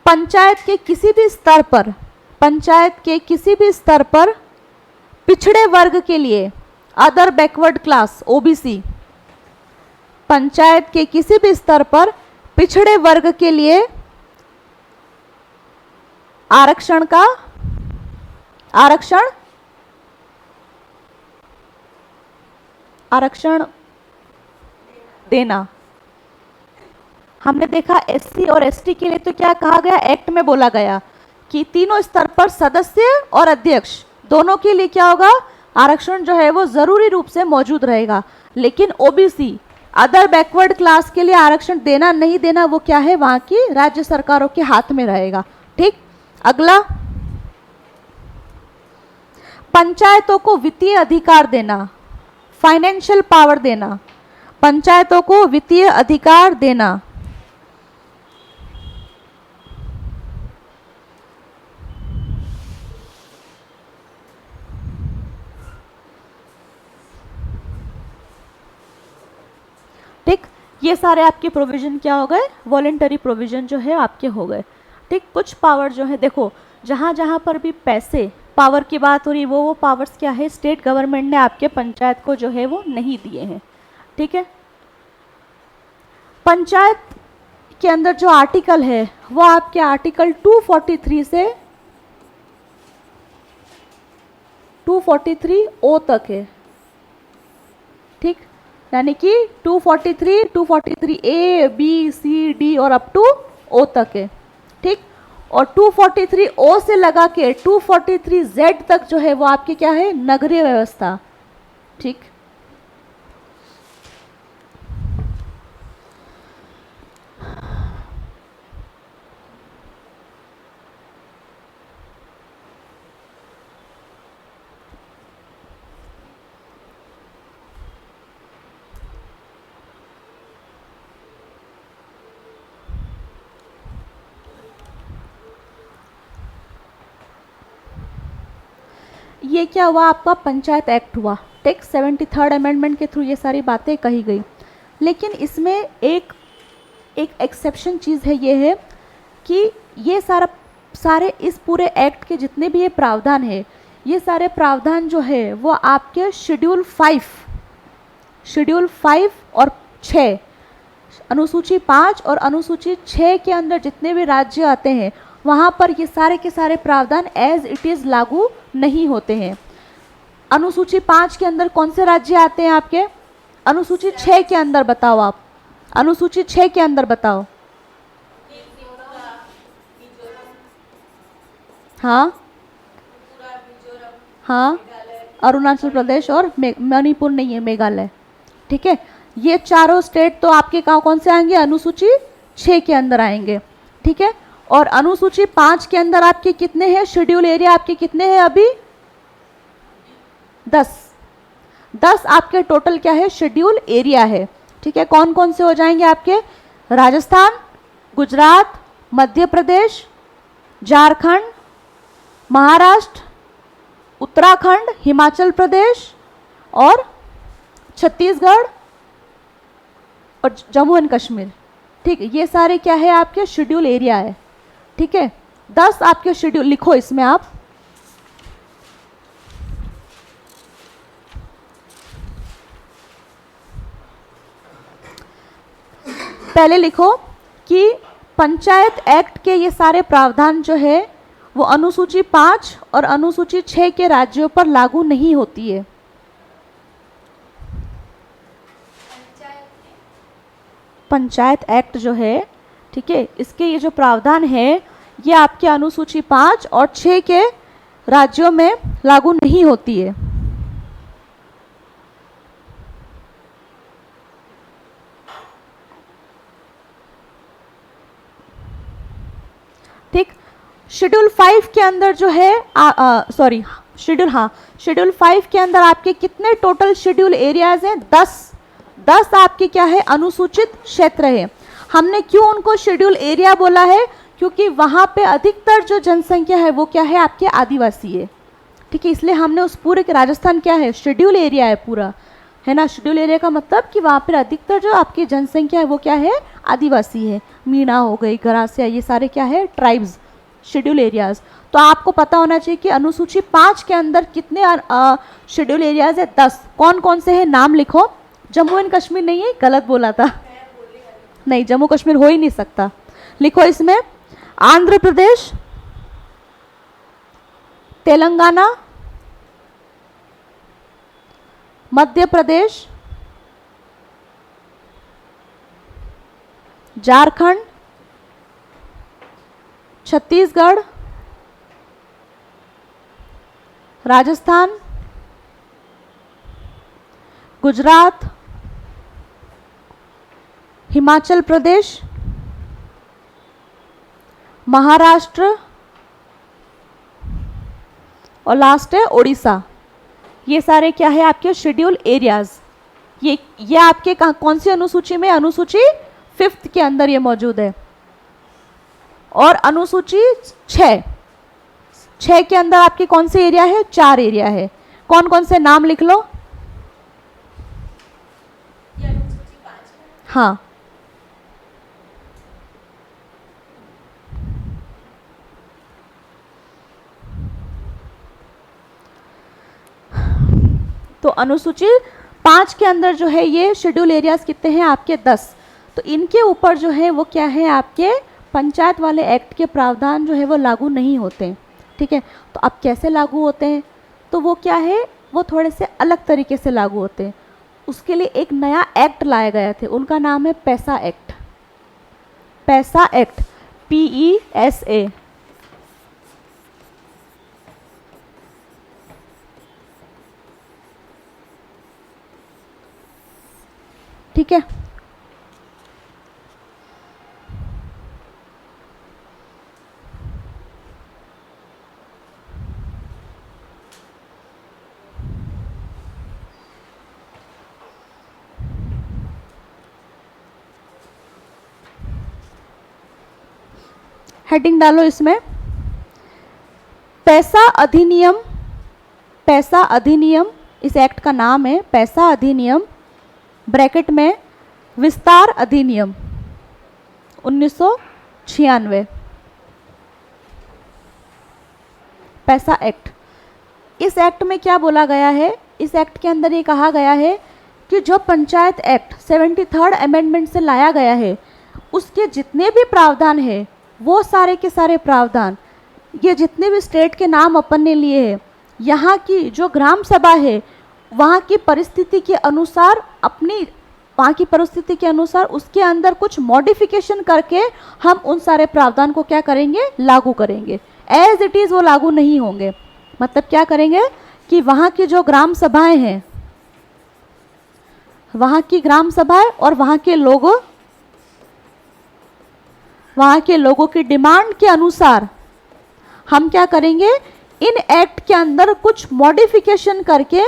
पंचायत के किसी भी स्तर पर, पंचायत के किसी भी स्तर पर पिछड़े वर्ग के लिए, other backward class OBC, panchayat के किसी भी स्तर पर पिछड़े वर्ग के लिए आरक्षण देना। हमने देखा एससी और एसटी के लिए तो क्या कहा गया, एक्ट में बोला गया कि तीनों स्तर पर सदस्य और अध्यक्ष दोनों के लिए क्या होगा, आरक्षण जो है वो जरूरी रूप से मौजूद रहेगा। लेकिन ओबीसी, अदर बैकवर्ड क्लास के लिए आरक्षण देना नहीं देना वो क्या है, वहां की राज्य सरकारों के हाथ में रहेगा। ठीक, अगला, पंचायतों को वित्तीय अधिकार देना, फाइनेंशियल पावर देना, पंचायतों को वित्तीय अधिकार देना। ठीक, ये सारे आपके प्रोविजन क्या हो गए, वॉलेंटरी प्रोविजन जो है आपके हो गए। ठीक, कुछ पावर जो है, देखो जहाँ जहाँ पर भी पैसे पावर की बात हो रही वो पावर्स क्या है, स्टेट गवर्नमेंट ने आपके पंचायत को जो है वो नहीं दिए हैं। ठीक है, पंचायत के अंदर जो आर्टिकल है वो आपके आर्टिकल 243 से 243 ओ तक है। ठीक, यानी कि 243, 243 ए बी सी डी और अप टू ओ तक है। ठीक, और 243 ओ से लगा के 243 जेड तक जो है वो आपकी क्या है, नगरीय व्यवस्था। ठीक, ये क्या हुआ, आपका पंचायत एक्ट हुआ। ठीक, 73rd अमेंडमेंट के थ्रू ये सारी बातें कही गई। लेकिन इसमें एक एक्सेप्शन चीज़ है, ये है कि ये सारे इस पूरे एक्ट के जितने भी ये प्रावधान है, ये सारे प्रावधान जो है वो आपके शेड्यूल 5 और 6, अनुसूची 5 और अनुसूची 6 के अंदर जितने भी राज्य आते हैं वहाँ पर ये सारे के सारे प्रावधान एज इट इज़ लागू नहीं होते हैं। अनुसूची 5 के अंदर कौन से राज्य आते हैं आपके, अनुसूची 6 के अंदर बताओ, आप अनुसूची 6 के अंदर बताओ। हाँ हाँ, अरुणाचल प्रदेश और मणिपुर नहीं है, मेघालय। ठीक है, ये चारों स्टेट तो आपके कौन से आएंगे, अनुसूची 6 के अंदर आएंगे। ठीक है, और अनुसूची 5 के अंदर आपके कितने हैं, शेड्यूल एरिया आपके कितने हैं अभी, 10 आपके टोटल क्या है, शेड्यूल एरिया है। ठीक है, कौन कौन से हो जाएंगे आपके, राजस्थान, गुजरात, मध्य प्रदेश, झारखंड, महाराष्ट्र, उत्तराखंड, हिमाचल प्रदेश और छत्तीसगढ़ और जम्मू एंड कश्मीर। ठीक है, ये सारे क्या है आपके शेड्यूल एरिया है। ठीक है, 10 आपके शेड्यूल लिखो इसमें आप। पहले लिखो कि पंचायत एक्ट के ये सारे प्रावधान जो है वो अनुसूची 5 और अनुसूची 6 के राज्यों पर लागू नहीं होती है। पंचायत एक्ट जो है, ठीक है, इसके ये जो प्रावधान है ये आपके अनुसूची 5 और 6 के राज्यों में लागू नहीं होती है। ठीक, शेड्यूल 5 के अंदर जो है शेड्यूल 5 के अंदर आपके कितने टोटल शेड्यूल एरियाज हैं, 10 आपके क्या है अनुसूचित क्षेत्र है। हमने क्यों उनको शेड्यूल एरिया बोला है, क्योंकि वहाँ पे अधिकतर जो जनसंख्या है वो क्या है, आपके आदिवासी है। ठीक है, इसलिए हमने उस पूरे के राजस्थान क्या है, शेड्यूल एरिया है पूरा, है ना। शेड्यूल एरिया का मतलब कि वहाँ पर अधिकतर जो आपकी जनसंख्या है वो क्या है, आदिवासी है। मीणा हो गई, गरासिया, ये सारे क्या है, ट्राइब्स, शेड्यूल एरियाज। तो आपको पता होना चाहिए कि अनुसूची 5 के अंदर कितने शेड्यूल एरियाज है, 10। कौन कौन से हैं, नाम लिखो। जम्मू एंड कश्मीर नहीं है, गलत बोला था, नहीं जम्मू कश्मीर हो ही नहीं सकता। लिखो इसमें आंध्र प्रदेश, तेलंगाना, मध्य प्रदेश, झारखंड, छत्तीसगढ़, राजस्थान, गुजरात, हिमाचल प्रदेश, महाराष्ट्र और लास्ट है उड़ीसा। ये सारे क्या है, आपके शेड्यूल एरियाज। ये आपके कौन सी अनुसूची में, अनुसूची 5th के अंदर ये मौजूद है। और अनुसूची 6 के अंदर आपके कौन से एरिया है, 4 एरिया है। कौन कौन से, नाम लिख लो। हाँ, तो अनुसूची 5 के अंदर जो है ये शेड्यूल एरियाज कितने हैं, आपके 10। तो इनके ऊपर जो है वो क्या है, आपके पंचायत वाले एक्ट के प्रावधान जो है वो लागू नहीं होते। ठीक है, तो अब कैसे लागू होते हैं, तो वो क्या है, वो थोड़े से अलग तरीके से लागू होते हैं। उसके लिए एक नया एक्ट लाए गए थे, उनका नाम है पैसा एक्ट। पैसा एक्ट, PESA। ठीक है, हेडिंग डालो इसमें, पैसा अधिनियम। पैसा अधिनियम इस एक्ट का नाम है, पैसा अधिनियम, ब्रैकेट में विस्तार अधिनियम 1996। पैसा एक्ट, इस एक्ट में क्या बोला गया है, इस एक्ट के अंदर ये कहा गया है कि जो पंचायत एक्ट 73rd अमेंडमेंट से लाया गया है, उसके जितने भी प्रावधान है वो सारे के सारे प्रावधान, ये जितने भी स्टेट के नाम अपन ने लिए हैं, यहाँ की जो ग्राम सभा है वहाँ की परिस्थिति के अनुसार, अपनी वहाँ की परिस्थिति के अनुसार उसके अंदर कुछ मॉडिफिकेशन करके हम उन सारे प्रावधान को क्या करेंगे, लागू करेंगे। एज इट इज़ वो लागू नहीं होंगे। मतलब क्या करेंगे कि वहाँ की जो ग्राम सभाएं हैं, वहाँ की ग्राम सभाएं और वहाँ के लोगों की डिमांड के अनुसार हम क्या करेंगे, इन एक्ट के अंदर कुछ मॉडिफिकेशन करके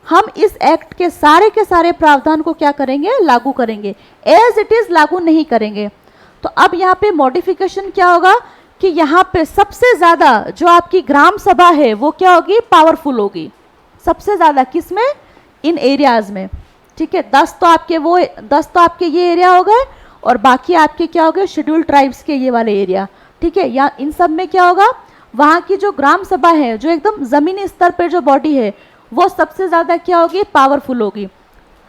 हम इस एक्ट के सारे प्रावधान को क्या करेंगे, लागू करेंगे। एज इट इज लागू नहीं करेंगे। तो अब यहाँ पे मॉडिफिकेशन क्या होगा कि यहाँ पे सबसे ज़्यादा जो आपकी ग्राम सभा है वो क्या होगी, पावरफुल होगी। सबसे ज़्यादा किस में, इन एरियाज में। ठीक है, 10 तो आपके ये एरिया हो गए और बाकी आपके क्या हो गए, शेड्यूल ट्राइब्स के ये वाले एरिया। ठीक है, या इन सब में क्या होगा, वहाँ की जो ग्राम सभा है, जो एकदम ज़मीनी स्तर पर जो बॉडी है, वो सबसे ज़्यादा क्या होगी, पावरफुल होगी।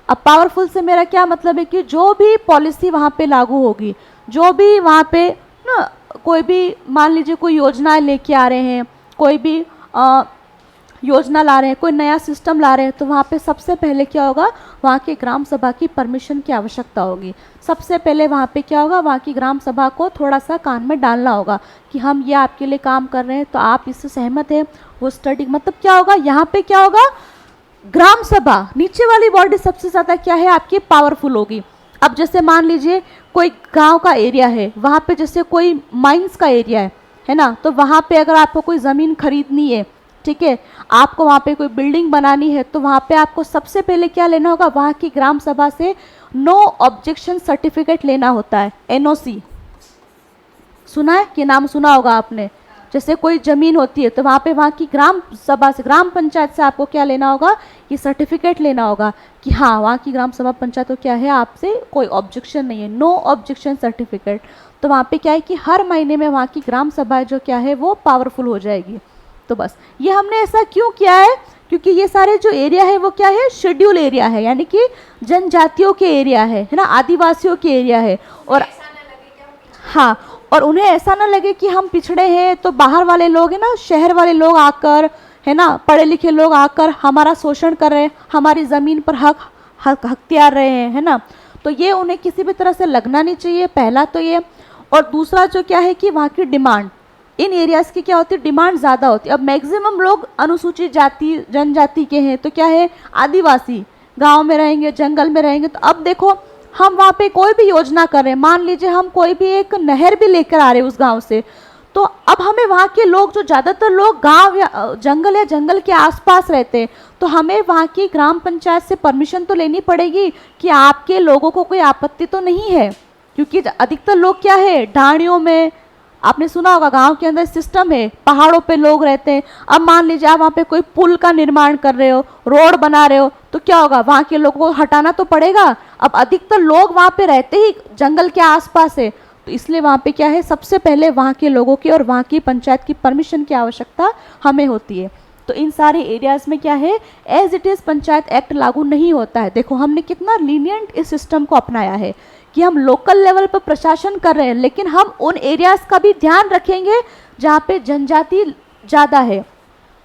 अब पावरफुल से मेरा क्या मतलब है कि जो भी पॉलिसी वहाँ पे लागू होगी, जो भी वहाँ पे ना कोई भी मान लीजिए कोई योजना लेके आ रहे हैं, कोई भी योजना ला रहे हैं, कोई नया सिस्टम ला रहे हैं, तो वहाँ पे सबसे पहले क्या होगा, वहाँ की ग्राम सभा की परमिशन की आवश्यकता होगी। सबसे पहले वहाँ पे क्या होगा, वहाँ की ग्राम सभा को थोड़ा सा कान में डालना होगा कि हम ये आपके लिए काम कर रहे हैं, तो आप इससे सहमत हैं। वो स्टडी मतलब क्या होगा, यहाँ पे क्या होगा, ग्राम सभा नीचे वाली बॉडी सबसे ज़्यादा क्या है, आपकी पावरफुल होगी। अब जैसे मान लीजिए कोई गांव का एरिया है, वहाँ पे जैसे कोई माइंस का एरिया है ना, तो वहाँ पे अगर आपको कोई ज़मीन खरीदनी है, ठीक है, आपको वहाँ पे कोई बिल्डिंग बनानी है, तो वहाँ पे आपको सबसे पहले क्या लेना होगा, वहाँ की ग्राम सभा से नो ऑब्जेक्शन सर्टिफिकेट लेना होता है, NOC। सुना है कि नाम सुना होगा आपने। जैसे कोई ज़मीन होती है तो वहाँ पे वहाँ की ग्राम सभा से, ग्राम पंचायत से आपको क्या लेना होगा, ये सर्टिफिकेट लेना होगा कि हाँ वहाँ की ग्राम सभा पंचायत को क्या है, आपसे कोई ऑब्जेक्शन नहीं है, नो ऑब्जेक्शन सर्टिफिकेट। तो वहाँ पे क्या है कि हर महीने में वहाँ की ग्राम सभा जो क्या है वो पावरफुल हो जाएगी। तो बस ये हमने ऐसा क्यों किया है, क्योंकि ये सारे जो एरिया है वो क्या है, शेड्यूल एरिया है, यानी कि जनजातियों के एरिया है ना, आदिवासियों के एरिया है। और हाँ, और उन्हें ऐसा ना लगे कि हम पिछड़े हैं तो बाहर वाले लोग है ना, शहर वाले लोग आकर है ना, पढ़े लिखे लोग आकर हमारा शोषण कर रहे हैं, हमारी ज़मीन पर हथियार रहे हैं, है ना। तो ये उन्हें किसी भी तरह से लगना नहीं चाहिए, पहला तो ये। और दूसरा जो क्या है कि वहाँ की डिमांड, इन एरियाज़ की क्या होती है, डिमांड ज़्यादा होती है। अब मैक्सिमम लोग अनुसूचित जाति जनजाति के हैं, तो क्या है, आदिवासी गांव में रहेंगे, जंगल में रहेंगे। तो अब देखो हम वहाँ पे कोई भी योजना कर रहे हैं, मान लीजिए हम कोई भी एक नहर भी लेकर आ रहे हैं उस गांव से, तो अब हमें वहाँ के लोग, जो ज़्यादातर लोग गांव या जंगल के आसपास रहते हैं, तो हमें वहाँ की ग्राम पंचायत से परमिशन तो लेनी पड़ेगी कि आपके लोगों को कोई आपत्ति तो नहीं है, क्योंकि अधिकतर लोग क्या है, ढाणियों में, आपने सुना होगा गांव के अंदर सिस्टम है, पहाड़ों पे लोग रहते हैं। अब मान लीजिए आप वहाँ पे कोई पुल का निर्माण कर रहे हो, रोड बना रहे हो, तो क्या होगा, वहाँ के लोगों को हटाना तो पड़ेगा। अब अधिकतर लोग वहाँ पे रहते ही जंगल के आसपास है, तो इसलिए वहाँ पे क्या है, सबसे पहले वहाँ के लोगों की और वहाँ की पंचायत की परमिशन की आवश्यकता हमें होती है। तो इन सारे एरियाज़ में क्या है, as it is panchayat act लागू नहीं होता है। देखो हमने कितना लीनियंट इस सिस्टम को अपनाया है कि हम लोकल लेवल पर प्रशासन कर रहे हैं, लेकिन हम उन एरियाज़ का भी ध्यान रखेंगे जहाँ पे जनजाति ज़्यादा है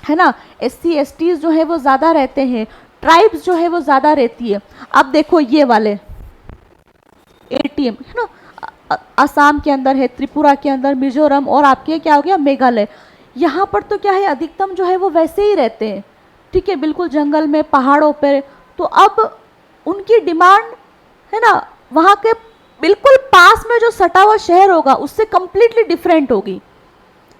ना, SC ST जो है वो ज़्यादा रहते हैं, ट्राइब्स जो है वो ज़्यादा रहती है। अब देखो ये वाले ATM है ना, असम के अंदर है, त्रिपुरा के अंदर, मिजोरम, और आपके क्या हो गया, मेघालय। यहाँ पर तो क्या है, अधिकतम जो है वो वैसे ही रहते हैं, ठीक है, बिल्कुल जंगल में, पहाड़ों पर। तो अब उनकी डिमांड है ना, वहाँ के बिल्कुल पास में जो सटा हुआ शहर होगा उससे कम्प्लीटली डिफरेंट होगी।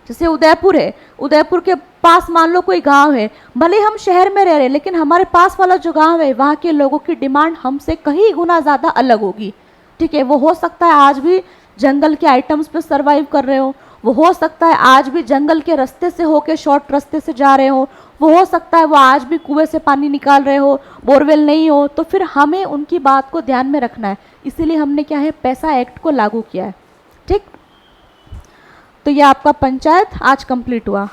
जैसे उदयपुर है, उदयपुर के पास मान लो कोई गांव है, भले हम शहर में रह रहे हैं, लेकिन हमारे पास वाला जो गांव है वहाँ के लोगों की डिमांड हमसे कहीं गुना ज़्यादा अलग होगी, ठीक है। वो हो सकता है आज भी जंगल के आइटम्स पे सर्वाइव कर रहे हो, वो हो सकता है आज भी जंगल के रास्ते से होके शॉर्ट रास्ते से जा रहे हो, वो हो सकता है वो आज भी कुएं से पानी निकाल रहे हो, बोरवेल नहीं हो। तो फिर हमें उनकी बात को ध्यान में रखना है, इसीलिए हमने क्या है, पैसा एक्ट को लागू किया है, ठीक। तो ये आपका पंचायत आज कंप्लीट हुआ।